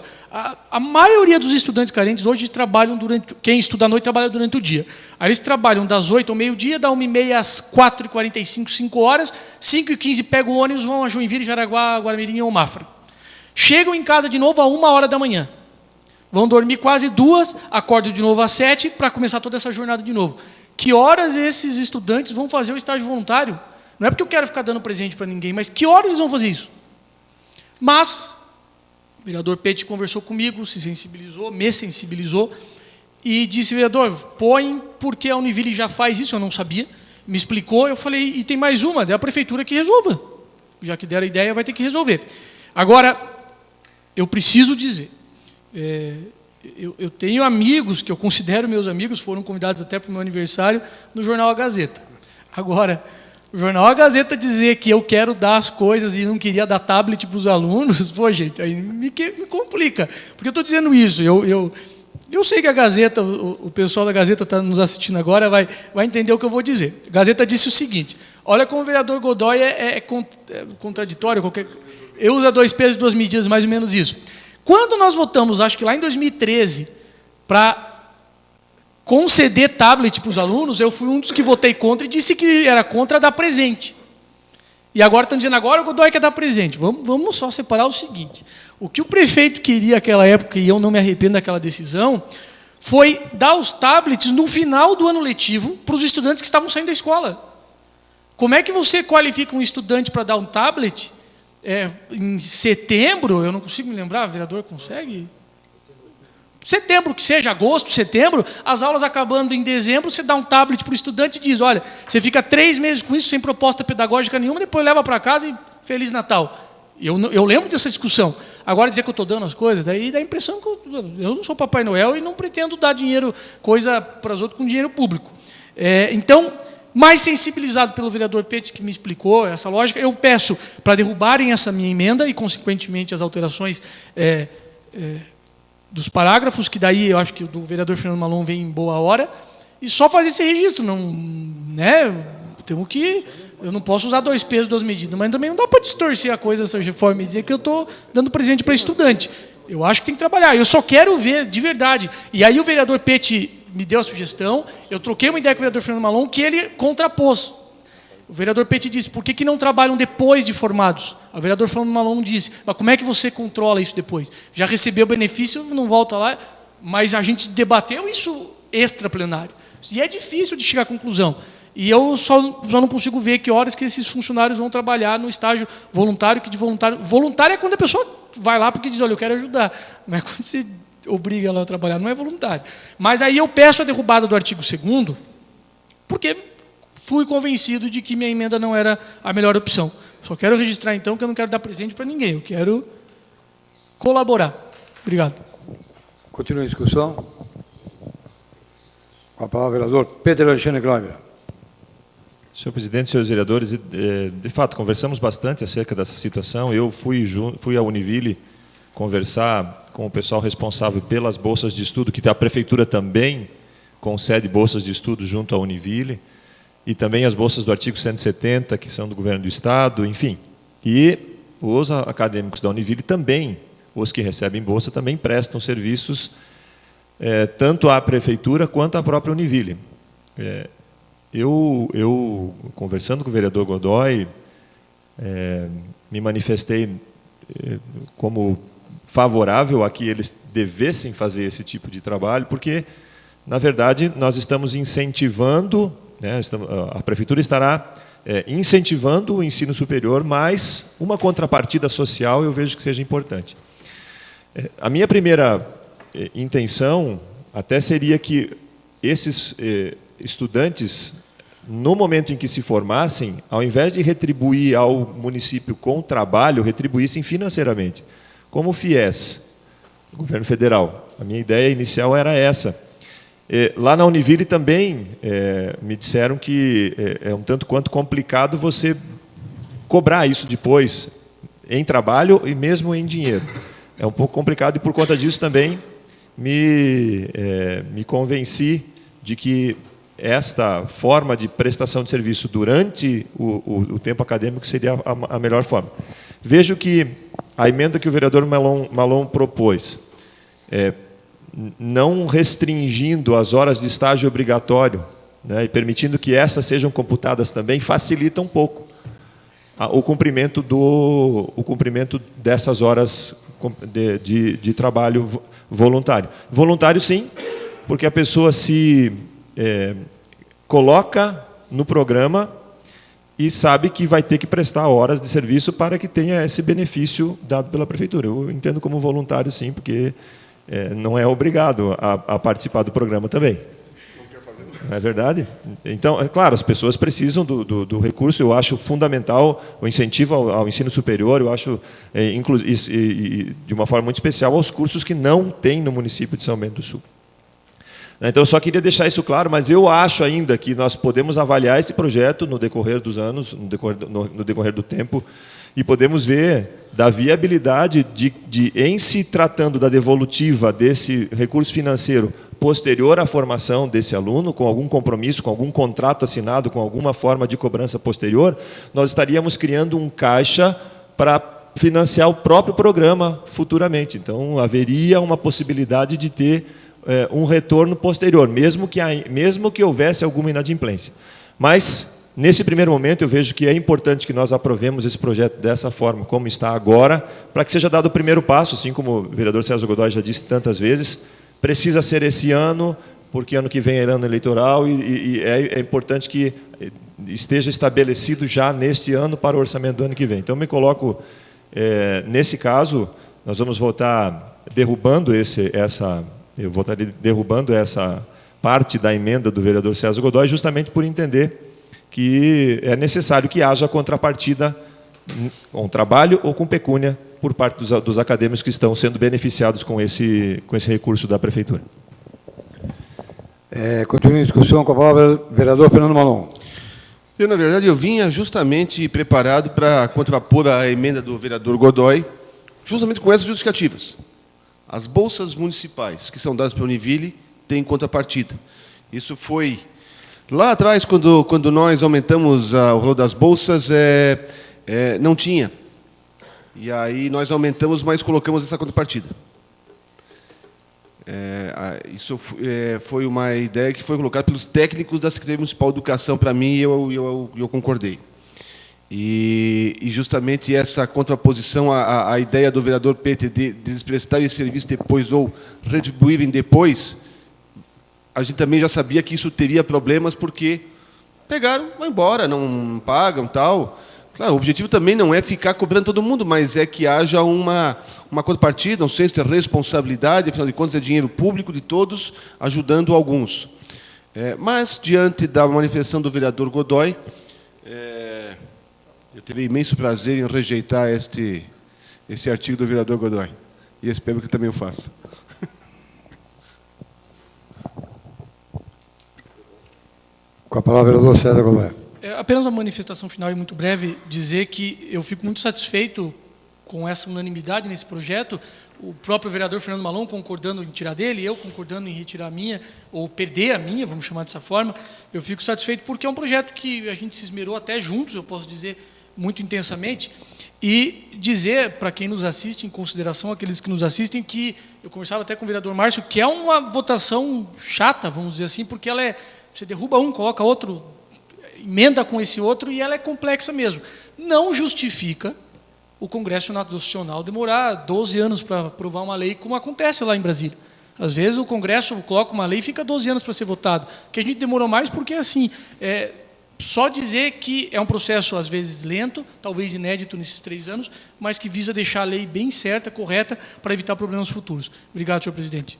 A maioria dos estudantes carentes hoje trabalham quem estuda à noite trabalha durante o dia. Aí eles trabalham das 8 ao meio-dia, da 1h30 às 4h45, 5 horas, 5h15 pegam o ônibus, vão a Joinville, Jaraguá, Guaramirim ou Mafra. Chegam em casa de novo a 1h da manhã. Vão dormir quase 2, acordam de novo às 7 para começar toda essa jornada de novo. Que horas esses estudantes vão fazer o estágio voluntário? Não é porque eu quero ficar dando presente para ninguém, mas que horas eles vão fazer isso? Mas o vereador Pete conversou comigo, se sensibilizou, me sensibilizou, e disse, vereador, põe porque a Univille já faz isso, eu não sabia, me explicou, eu falei, e tem mais uma, é a prefeitura que resolva. Já que deram a ideia, vai ter que resolver. Agora, eu preciso dizer, eu tenho amigos, que eu considero meus amigos, foram convidados até para o meu aniversário, no jornal A Gazeta. Agora, o jornal A Gazeta dizer que eu quero dar as coisas e não queria dar tablet para os alunos, pô, gente, aí me complica. Porque eu estou dizendo isso, Eu sei que a Gazeta, o pessoal da Gazeta está nos assistindo agora, vai entender o que eu vou dizer. A Gazeta disse o seguinte: olha como o vereador Godoy é contraditório. Eu uso 2 pesos e 2 medidas, mais ou menos isso. Quando nós votamos, acho que lá em 2013, para conceder tablet para os alunos, eu fui um dos que votei contra e disse que era contra dar presente. E agora estão dizendo, agora o Godoy quer dar presente. Vamos só separar o seguinte. O que o prefeito queria naquela época, e eu não me arrependo daquela decisão, foi dar os tablets no final do ano letivo para os estudantes que estavam saindo da escola. Como é que você qualifica um estudante para dar um tablet em setembro? Eu não consigo me lembrar, o vereador consegue? Setembro, que seja, agosto, setembro, as aulas acabando em dezembro, você dá um tablet para o estudante e diz, olha, você fica 3 meses com isso, sem proposta pedagógica nenhuma, depois leva para casa e Feliz Natal. Eu lembro dessa discussão. Agora dizer que eu estou dando as coisas, daí dá a impressão que eu não sou Papai Noel e não pretendo dar dinheiro, coisa para os outros com dinheiro público. Então, mais sensibilizado pelo vereador Pete, que me explicou essa lógica, eu peço para derrubarem essa minha emenda e, consequentemente, as alterações dos parágrafos, que daí eu acho que o do vereador Fernando Malon vem em boa hora, e só fazer esse registro. Não, né, temos que... Eu não posso usar 2 pesos, 2 medidas, mas também não dá para distorcer a coisa dessa reforma e dizer que eu estou dando presente para estudante. Eu acho que tem que trabalhar. Eu só quero ver de verdade. E aí o vereador Pete me deu a sugestão, eu troquei uma ideia com o vereador Fernando Malon, que ele contrapôs. O vereador Pete disse, por que não trabalham depois de formados? O vereador Fernando Malon disse, mas como é que você controla isso depois? Já recebeu benefício, não volta lá, mas a gente debateu isso extra plenário. E é difícil de chegar à conclusão. E eu só não consigo ver que horas que esses funcionários vão trabalhar no estágio voluntário, que de voluntário... Voluntário é quando a pessoa vai lá porque diz, olha, eu quero ajudar. Não é quando você obriga ela a trabalhar, não é voluntário. Mas aí eu peço a derrubada do artigo 2º, porque fui convencido de que minha emenda não era a melhor opção. Só quero registrar, então, que eu não quero dar presente para ninguém, eu quero colaborar. Obrigado. Continua a discussão. Com a palavra, vereador Peter Alexandre Gleiber. Senhor presidente, senhores vereadores, de fato, conversamos bastante acerca dessa situação. Eu fui à Univille conversar com o pessoal responsável pelas bolsas de estudo, que a prefeitura também concede bolsas de estudo junto à Univille, e também as bolsas do artigo 170, que são do governo do Estado, enfim. E os acadêmicos da Univille também, os que recebem bolsa, também prestam serviços tanto à prefeitura quanto à própria Univille. Eu, conversando com o vereador Godoy, me manifestei como favorável a que eles devessem fazer esse tipo de trabalho, porque, na verdade, nós estamos incentivando, né, a prefeitura estará incentivando o ensino superior, mas uma contrapartida social eu vejo que seja importante. A minha primeira intenção até seria que esses estudantes, no momento em que se formassem, ao invés de retribuir ao município com trabalho, retribuíssem financeiramente, como o FIES, o governo federal. A minha ideia inicial era essa. Lá na Univille também me disseram que é um tanto quanto complicado você cobrar isso depois em trabalho e mesmo em dinheiro. É um pouco complicado e, por conta disso, também me convenci de que esta forma de prestação de serviço durante o tempo acadêmico seria a melhor forma. Vejo que a emenda que o vereador Malon propôs, não restringindo as horas de estágio obrigatório, né, e permitindo que essas sejam computadas também, facilita um pouco o cumprimento dessas horas de trabalho voluntário. Voluntário, sim, porque a pessoa se coloca no programa e sabe que vai ter que prestar horas de serviço para que tenha esse benefício dado pela prefeitura. Eu entendo como voluntário, sim, porque não é obrigado a participar do programa também. Não é verdade? Então, é claro, as pessoas precisam do recurso. Eu acho fundamental o incentivo ao ensino superior. Eu acho, de uma forma muito especial, aos cursos que não tem no município de São Bento do Sul. Então, eu só queria deixar isso claro, mas eu acho ainda que nós podemos avaliar esse projeto no decorrer dos anos, no decorrer do tempo, e podemos ver da viabilidade de em se tratando da devolutiva desse recurso financeiro posterior à formação desse aluno, com algum compromisso, com algum contrato assinado, com alguma forma de cobrança posterior, nós estaríamos criando um caixa para financiar o próprio programa futuramente. Então, haveria uma possibilidade de ter um retorno posterior, mesmo que houvesse alguma inadimplência. Mas, nesse primeiro momento, eu vejo que é importante que nós aprovemos esse projeto dessa forma, como está agora, para que seja dado o primeiro passo, assim como o vereador César Godoy já disse tantas vezes, precisa ser esse ano, porque ano que vem é ano eleitoral e é importante que esteja estabelecido já neste ano para o orçamento do ano que vem. Então, me coloco, nesse caso, nós vamos votar derrubando eu votaria derrubando essa parte da emenda do vereador César Godoy, justamente por entender que é necessário que haja contrapartida com trabalho ou com pecúnia por parte dos acadêmicos que estão sendo beneficiados com esse recurso da Prefeitura. Continua a discussão com a palavra o vereador Fernando Malon. Na verdade, eu vinha justamente preparado para contrapor a emenda do vereador Godoy, justamente com essas justificativas. As bolsas municipais que são dadas pela Univille têm contrapartida. Isso foi lá atrás, quando nós aumentamos o valor das bolsas, não tinha. E aí nós aumentamos, mas colocamos essa contrapartida. Isso foi uma ideia que foi colocada pelos técnicos da Secretaria Municipal de Educação para mim e eu concordei. E justamente essa contraposição à ideia do vereador Peter de eles prestarem esse serviço depois ou retribuírem depois, a gente também já sabia que isso teria problemas porque pegaram, vão embora, não pagam, tal. Claro, o objetivo também não é ficar cobrando todo mundo, mas é que haja uma contrapartida, um senso de responsabilidade, afinal de contas é dinheiro público de todos, ajudando alguns. Mas, diante da manifestação do vereador Godoy, eu teria imenso prazer em rejeitar esse artigo do vereador Godoy. E espero que também o faça. Com a palavra, vereador César Godoy. Apenas uma manifestação final e muito breve, dizer que eu fico muito satisfeito com essa unanimidade nesse projeto, o próprio vereador Fernando Malon concordando em tirar dele, eu concordando em retirar a minha, ou perder a minha, vamos chamar dessa forma. Eu fico satisfeito porque é um projeto que a gente se esmerou até juntos, eu posso dizer, muito intensamente, e dizer para quem nos assiste, em consideração aqueles que nos assistem, que eu conversava até com o vereador Márcio, que é uma votação chata, vamos dizer assim, porque ela você derruba um, coloca outro, emenda com esse outro, e ela é complexa mesmo. Não justifica o Congresso Nacional demorar 12 anos para aprovar uma lei, como acontece lá em Brasília. Às vezes o Congresso coloca uma lei e fica 12 anos para ser votado. Que a gente demorou mais porque, assim, só dizer que é um processo, às vezes, lento, talvez inédito nesses 3 anos, mas que visa deixar a lei bem certa, correta, para evitar problemas futuros. Obrigado, senhor presidente.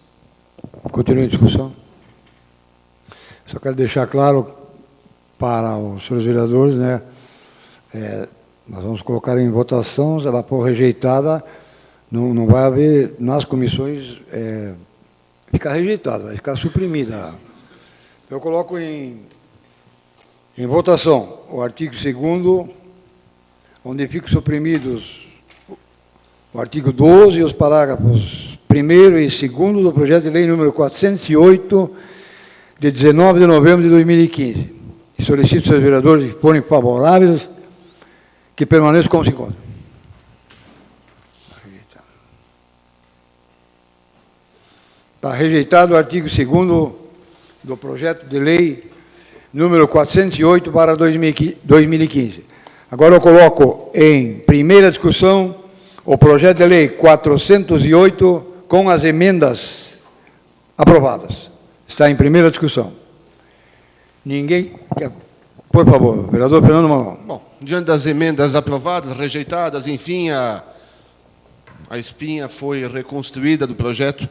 Continue a discussão. Só quero deixar claro para os senhores vereadores, né, nós vamos colocar em votação, se ela for rejeitada, não vai haver, nas comissões, ficar rejeitada, vai ficar suprimida. Eu coloco em votação o artigo 2º, onde ficam suprimidos o artigo 12 e os parágrafos 1º e 2º do projeto de lei número 408, de 19 de novembro de 2015. E solicito aos vereadores que forem favoráveis que permaneçam como se encontram. Está rejeitado o artigo 2º do projeto de lei número 408 para 2015. Agora eu coloco em primeira discussão o projeto de lei 408 com as emendas aprovadas. Está em primeira discussão. Ninguém quer... Por favor, vereador Fernando Malon. Bom, diante das emendas aprovadas, rejeitadas, enfim, a espinha foi reconstruída do projeto.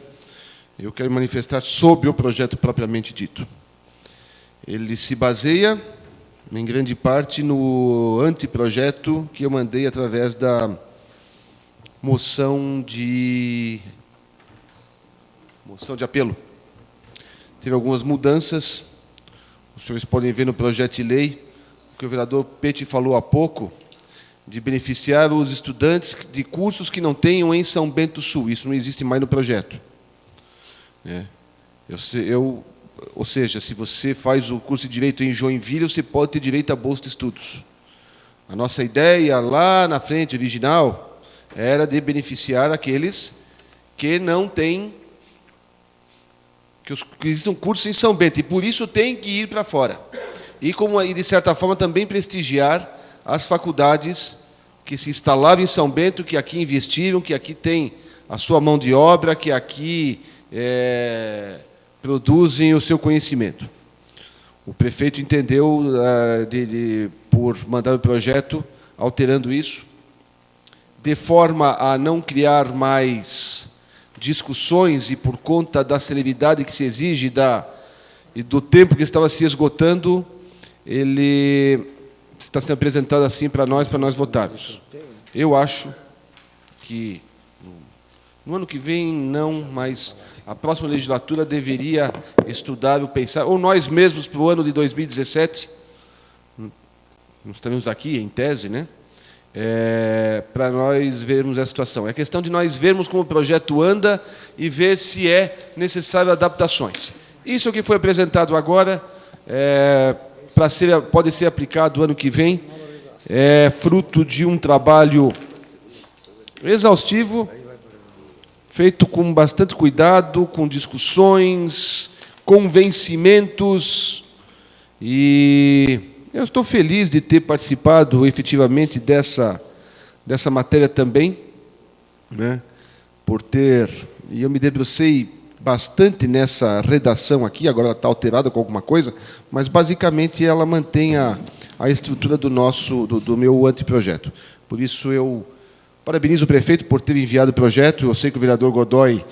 Eu quero manifestar sobre o projeto propriamente dito. Ele se baseia, em grande parte, no anteprojeto que eu mandei através da moção de apelo. Teve algumas mudanças, os senhores podem ver no projeto de lei, o que o vereador Peti falou há pouco, de beneficiar os estudantes de cursos que não tenham em São Bento do Sul. Isso não existe mais no projeto. Ou seja, se você faz o curso de Direito em Joinville, você pode ter direito à bolsa de estudos. A nossa ideia lá na frente, original, era de beneficiar aqueles que não têm, que existam cursos em São Bento, e por isso tem que ir para fora. E, de certa forma, também prestigiar as faculdades que se instalaram em São Bento, que aqui investiram, que aqui tem a sua mão de obra, que aqui produzem o seu conhecimento. O prefeito entendeu, por mandar o projeto, alterando isso, de forma a não criar mais discussões e por conta da celeridade que se exige e do tempo que estava se esgotando, ele está sendo apresentado assim para nós votarmos. Eu acho que no ano que vem não, mas a próxima legislatura deveria estudar ou pensar, ou nós mesmos para o ano de 2017, nós estaremos aqui em tese, né? Para nós vermos essa situação. É questão de nós vermos como o projeto anda e ver se é necessário adaptações. Isso que foi apresentado agora pode ser aplicado ano que vem, é fruto de um trabalho exaustivo, feito com bastante cuidado, com discussões, convencimentos, e eu estou feliz de ter participado efetivamente dessa matéria também, né? E eu me debrucei bastante nessa redação aqui, agora ela está alterada com alguma coisa, mas basicamente ela mantém a estrutura do meu anteprojeto. Por isso eu parabenizo o prefeito por ter enviado o projeto. Eu sei que o vereador Godoy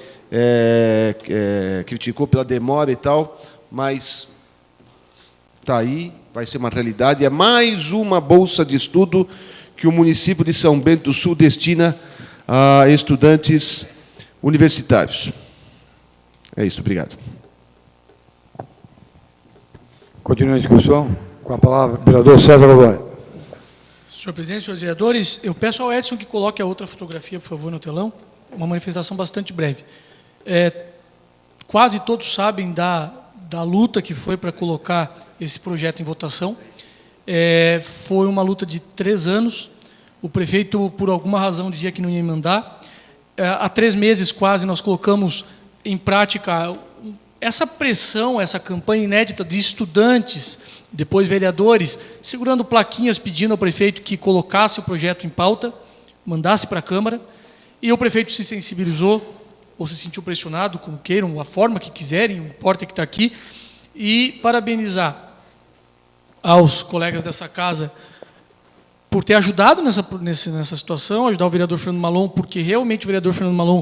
criticou pela demora e tal, mas está aí, vai ser uma realidade. É mais uma bolsa de estudo que o município de São Bento do Sul destina a estudantes universitários. É isso, obrigado. Continua a discussão. Com a palavra, vereador César Godoy. Senhor presidente, senhores vereadores, eu peço ao Edson que coloque a outra fotografia, por favor, no telão. Uma manifestação bastante breve. Quase todos sabem da luta que foi para colocar esse projeto em votação. Foi uma luta de 3 anos. O prefeito, por alguma razão, dizia que não ia mandar. Há 3 meses, quase, nós colocamos em prática essa pressão, essa campanha inédita de estudantes, depois vereadores, segurando plaquinhas pedindo ao prefeito que colocasse o projeto em pauta, mandasse para a Câmara, e o prefeito se sensibilizou, ou se sentiu pressionado, como queiram, a forma que quiserem, não importa que está aqui, e parabenizar aos colegas dessa casa por ter ajudado nessa situação, ajudar o vereador Fernando Malon, porque realmente o vereador Fernando Malon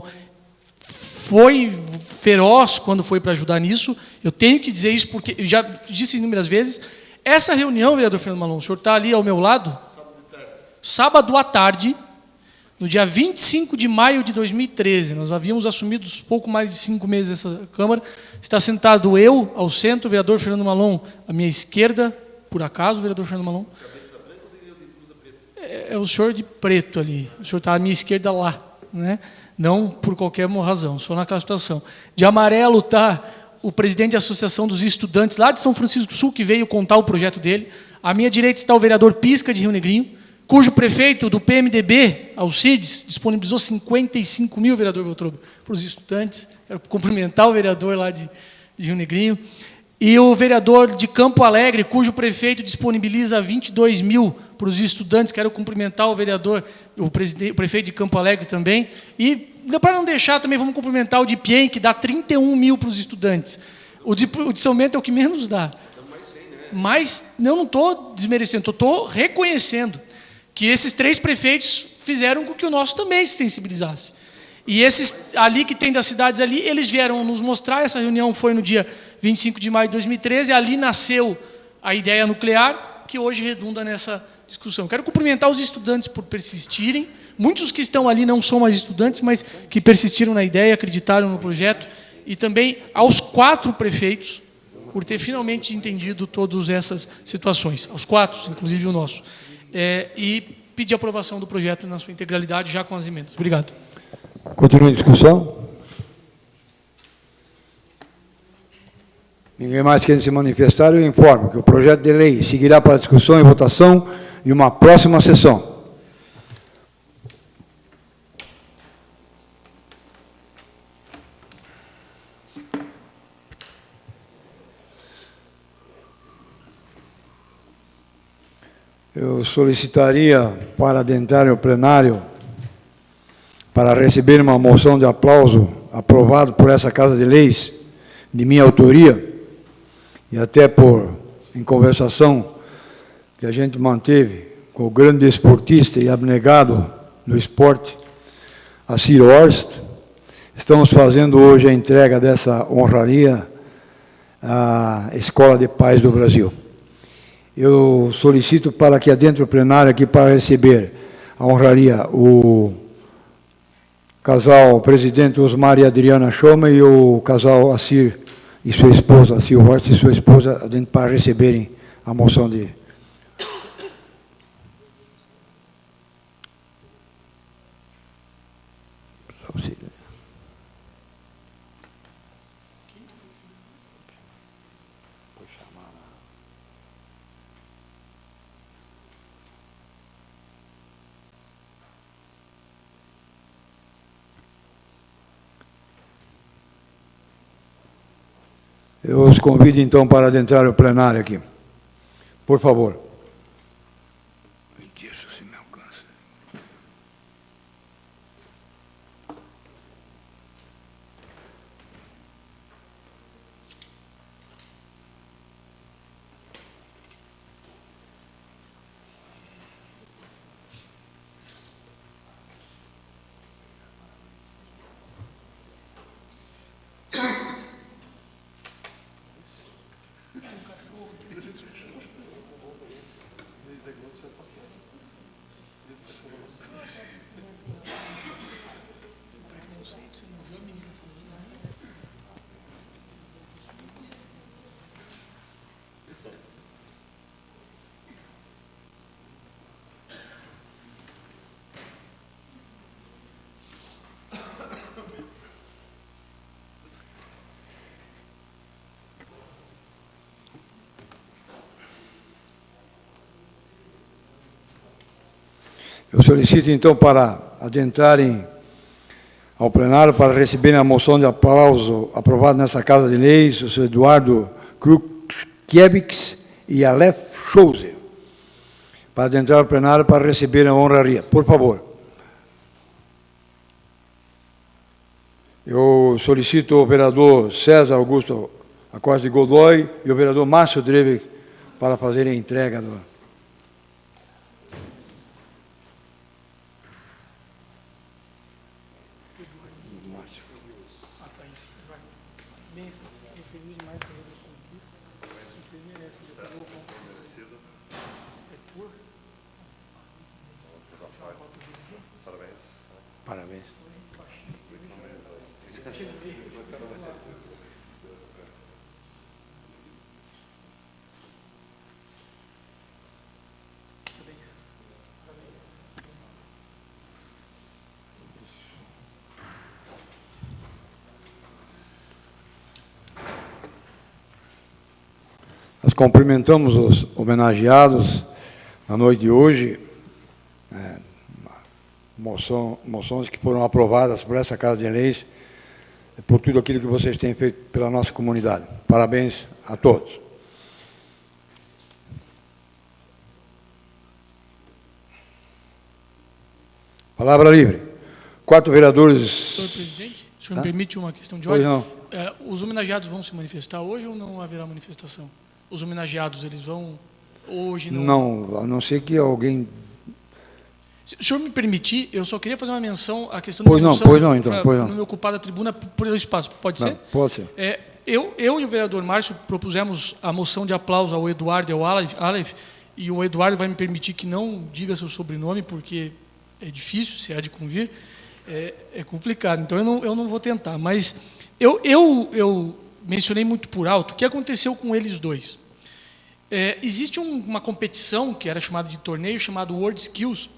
foi feroz quando foi para ajudar nisso. Eu tenho que dizer isso porque eu já disse inúmeras vezes. Essa reunião, vereador Fernando Malon, o senhor está ali ao meu lado, sábado à tarde, no dia 25 de maio de 2013, nós havíamos assumido pouco mais de 5 meses essa Câmara, está sentado eu ao centro, o vereador Fernando Malon à minha esquerda, por acaso, o vereador Fernando Malon? Cabeça branca ou de blusa preta? É o senhor de preto ali, o senhor está à minha esquerda lá, né? Não por qualquer razão, só naquela situação. De amarelo está o presidente da Associação dos Estudantes, lá de São Francisco do Sul, que veio contar o projeto dele. À minha direita está o vereador Pisca, de Rio Negrinho, cujo prefeito do PMDB, Alcides, disponibilizou 55 mil, vereador Veltrobo, para os estudantes. Quero cumprimentar o vereador lá de Rio Negrinho. E o vereador de Campo Alegre, cujo prefeito disponibiliza 22 mil para os estudantes. Quero cumprimentar o vereador, o prefeito de Campo Alegre também. E, para não deixar, também vamos cumprimentar o de Piem, que dá 31 mil para os estudantes. O de São Bento é o que menos dá. Mas eu não estou desmerecendo, estou reconhecendo que esses 3 prefeitos fizeram com que o nosso também se sensibilizasse. E esses ali que tem das cidades ali, eles vieram nos mostrar. Essa reunião foi no dia 25 de maio de 2013, ali nasceu a ideia nuclear, que hoje redunda nessa discussão. Quero cumprimentar os estudantes por persistirem. Muitos que estão ali não são mais estudantes, mas que persistiram na ideia, acreditaram no projeto. E também aos 4 prefeitos, por ter finalmente entendido todas essas situações. Aos 4, inclusive o nosso. E pedir a aprovação do projeto na sua integralidade, já com as emendas. Obrigado. Continua a discussão. Ninguém mais querendo se manifestar, eu informo que o projeto de lei seguirá para discussão e votação em uma próxima sessão. Eu solicitaria para adentrar o plenário para receber uma moção de aplauso aprovado por essa Casa de Leis, de minha autoria, e até em conversação que a gente manteve com o grande esportista e abnegado do esporte, Assir Horst. Estamos fazendo hoje a entrega dessa honraria à Escola de Paz do Brasil. Eu solicito para que adentre o plenário aqui para receber a honraria o casal presidente Osmar e Adriana Schoma e o casal Assir e sua esposa, Assir Horst e sua esposa, adentro para receberem a moção de... Eu os convido, então, para adentrar o plenário aqui. Por favor. Isso se me alcança. Eu solicito, então, para adentrarem ao plenário para receberem a moção de aplauso aprovada nessa Casa de Leis, o senhor Eduardo Krupkiewicz e Aleph Schouser, para adentrar ao plenário para receberem a honraria. Por favor. Eu solicito o vereador César Augusto Acosta de Godoy e o vereador Márcio Dreve para fazerem a entrega do... Parabéns. Nós cumprimentamos os homenageados na noite de hoje, moções que foram aprovadas por essa Casa de Leis, por tudo aquilo que vocês têm feito pela nossa comunidade. Parabéns a todos. Palavra livre. 4 vereadores... Senhor presidente, o senhor me permite uma questão de Pois ordem? não. Os homenageados vão se manifestar hoje ou não haverá manifestação? Os homenageados, eles vão hoje? Não, a não ser que alguém... Se o senhor me permitir, eu só queria fazer uma menção à questão Pois da não, pois não, então, pois não. Não me ocupar da tribuna por espaço. Pode ser? Pode ser. Eu e o vereador Márcio propusemos a moção de aplauso ao Eduardo e ao Aleph, e o Eduardo vai me permitir que não diga seu sobrenome, porque é difícil, se há de convir, é complicado, então eu não vou tentar. Mas eu mencionei muito por alto o que aconteceu com eles dois. Existe uma competição, que era chamada de torneio, chamado World Skills,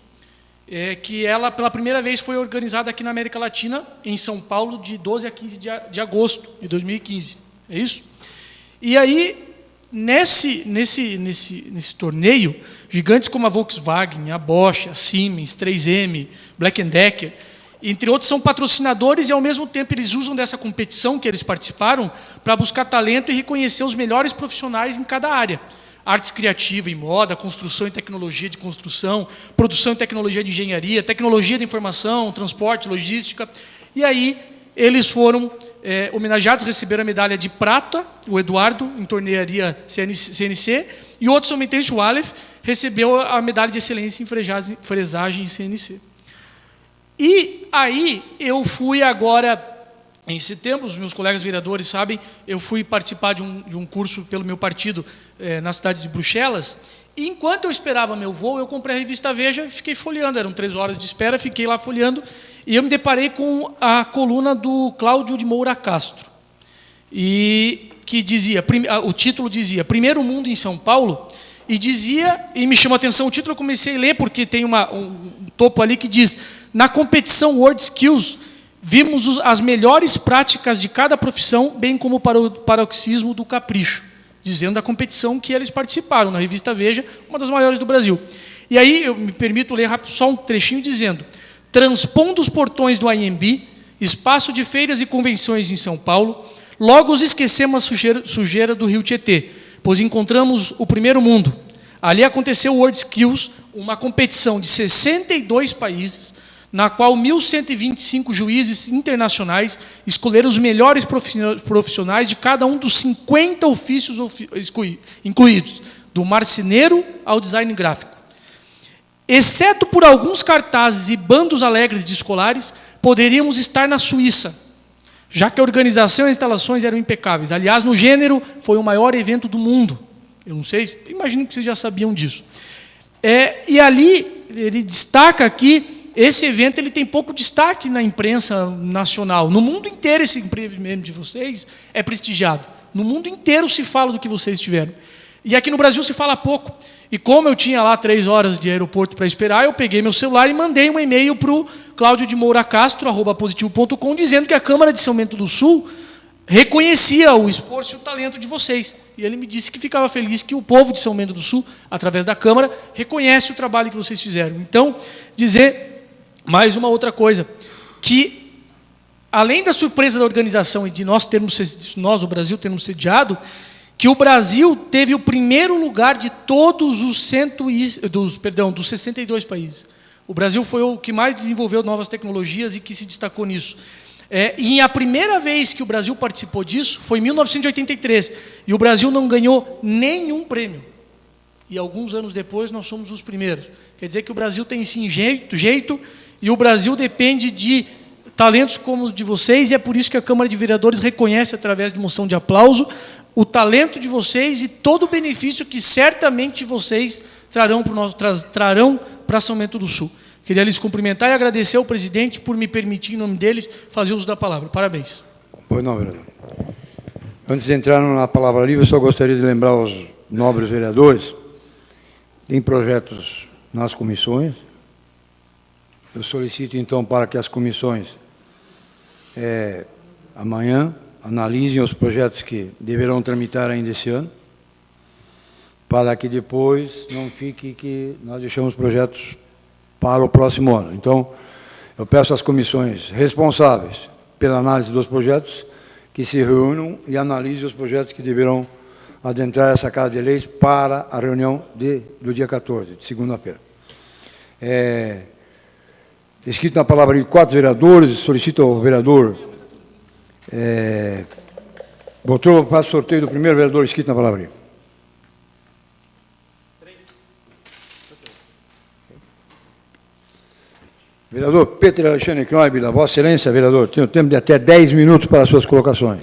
que ela, pela primeira vez, foi organizada aqui na América Latina, em São Paulo, de 12 a 15 de agosto de 2015. É isso? E aí, nesse torneio, gigantes como a Volkswagen, a Bosch, a Siemens, 3M, Black Decker, entre outros, são patrocinadores e, ao mesmo tempo, eles usam dessa competição que eles participaram para buscar talento e reconhecer os melhores profissionais em cada área. Artes criativa e moda, construção e tecnologia de construção, produção e tecnologia de engenharia, tecnologia da informação, transporte, logística. E aí, eles foram homenageados, receberam a medalha de prata, o Eduardo, em tornearia CNC, e outro somente o Aleph, recebeu a medalha de excelência em fresagem CNC. E aí, eu fui agora, em setembro, os meus colegas vereadores sabem, eu fui participar de um curso pelo meu partido na cidade de Bruxelas, e enquanto eu esperava meu voo, eu comprei a revista Veja e fiquei folheando, eram 3 horas de espera, fiquei lá folheando, e eu me deparei com a coluna do Cláudio de Moura Castro, e que dizia, o título dizia, Primeiro Mundo em São Paulo, e me chamou a atenção o título, eu comecei a ler, porque tem um topo ali que diz, na competição World Skills, vimos as melhores práticas de cada profissão, bem como o paroxismo do capricho, dizendo da competição que eles participaram, na revista Veja, uma das maiores do Brasil. E aí, eu me permito ler rápido só um trechinho dizendo, transpondo os portões do AMB, espaço de feiras e convenções em São Paulo, logo os esquecemos a sujeira do Rio Tietê, pois encontramos o primeiro mundo. Ali aconteceu o World Skills, uma competição de 62 países, na qual 1.125 juízes internacionais escolheram os melhores profissionais de cada um dos 50 ofícios incluídos, do marceneiro ao design gráfico. Exceto por alguns cartazes e bandos alegres de escolares, poderíamos estar na Suíça, já que a organização e as instalações eram impecáveis. Aliás, no gênero, foi o maior evento do mundo. Eu não sei, imagino que vocês já sabiam disso. E ali, ele destaca que esse evento ele tem pouco destaque na imprensa nacional. No mundo inteiro, esse empreendimento de vocês é prestigiado. No mundo inteiro se fala do que vocês tiveram. E aqui no Brasil se fala pouco. E como eu tinha lá 3 horas de aeroporto para esperar, eu peguei meu celular e mandei um e-mail para o claudio.de.moura.castro@positivo.com, dizendo que a Câmara de São Bento do Sul reconhecia o esforço e o talento de vocês. E ele me disse que ficava feliz que o povo de São Bento do Sul, através da Câmara, reconhece o trabalho que vocês fizeram. Então, dizer mais uma outra coisa, que além da surpresa da organização e de nós, o Brasil, termos sediado, que o Brasil teve o primeiro lugar de todos os dos 62 países. O Brasil foi o que mais desenvolveu novas tecnologias e que se destacou nisso. E a primeira vez que o Brasil participou disso foi em 1983, e o Brasil não ganhou nenhum prêmio. E alguns anos depois nós somos os primeiros. Quer dizer que o Brasil tem sim jeito, e o Brasil depende de talentos como os de vocês, e é por isso que a Câmara de Vereadores reconhece, através de moção de aplauso, o talento de vocês e todo o benefício que certamente vocês trarão para São Bento do Sul. Queria lhes cumprimentar e agradecer ao presidente por me permitir, em nome deles, fazer uso da palavra. Parabéns. Pois não, vereador. Antes de entrar na palavra livre, eu só gostaria de lembrar aos nobres vereadores, tem projetos nas comissões. Eu solicito, então, para que as comissões, amanhã, analisem os projetos que deverão tramitar ainda esse ano, para que depois não fique que nós deixamos projetos para o próximo ano. Então, eu peço às comissões responsáveis pela análise dos projetos que se reúnam e analisem os projetos que deverão adentrar essa Casa de Leis para a reunião do dia 14, de segunda-feira. Escrito na palavra de 4 vereadores, solicito ao vereador... doutor, faço sorteio do primeiro vereador escrito na palavra. 3. Vereador Peter Alexandre Knoib, da Vossa Excelência, vereador, tenho tempo de até 10 minutos para as suas colocações.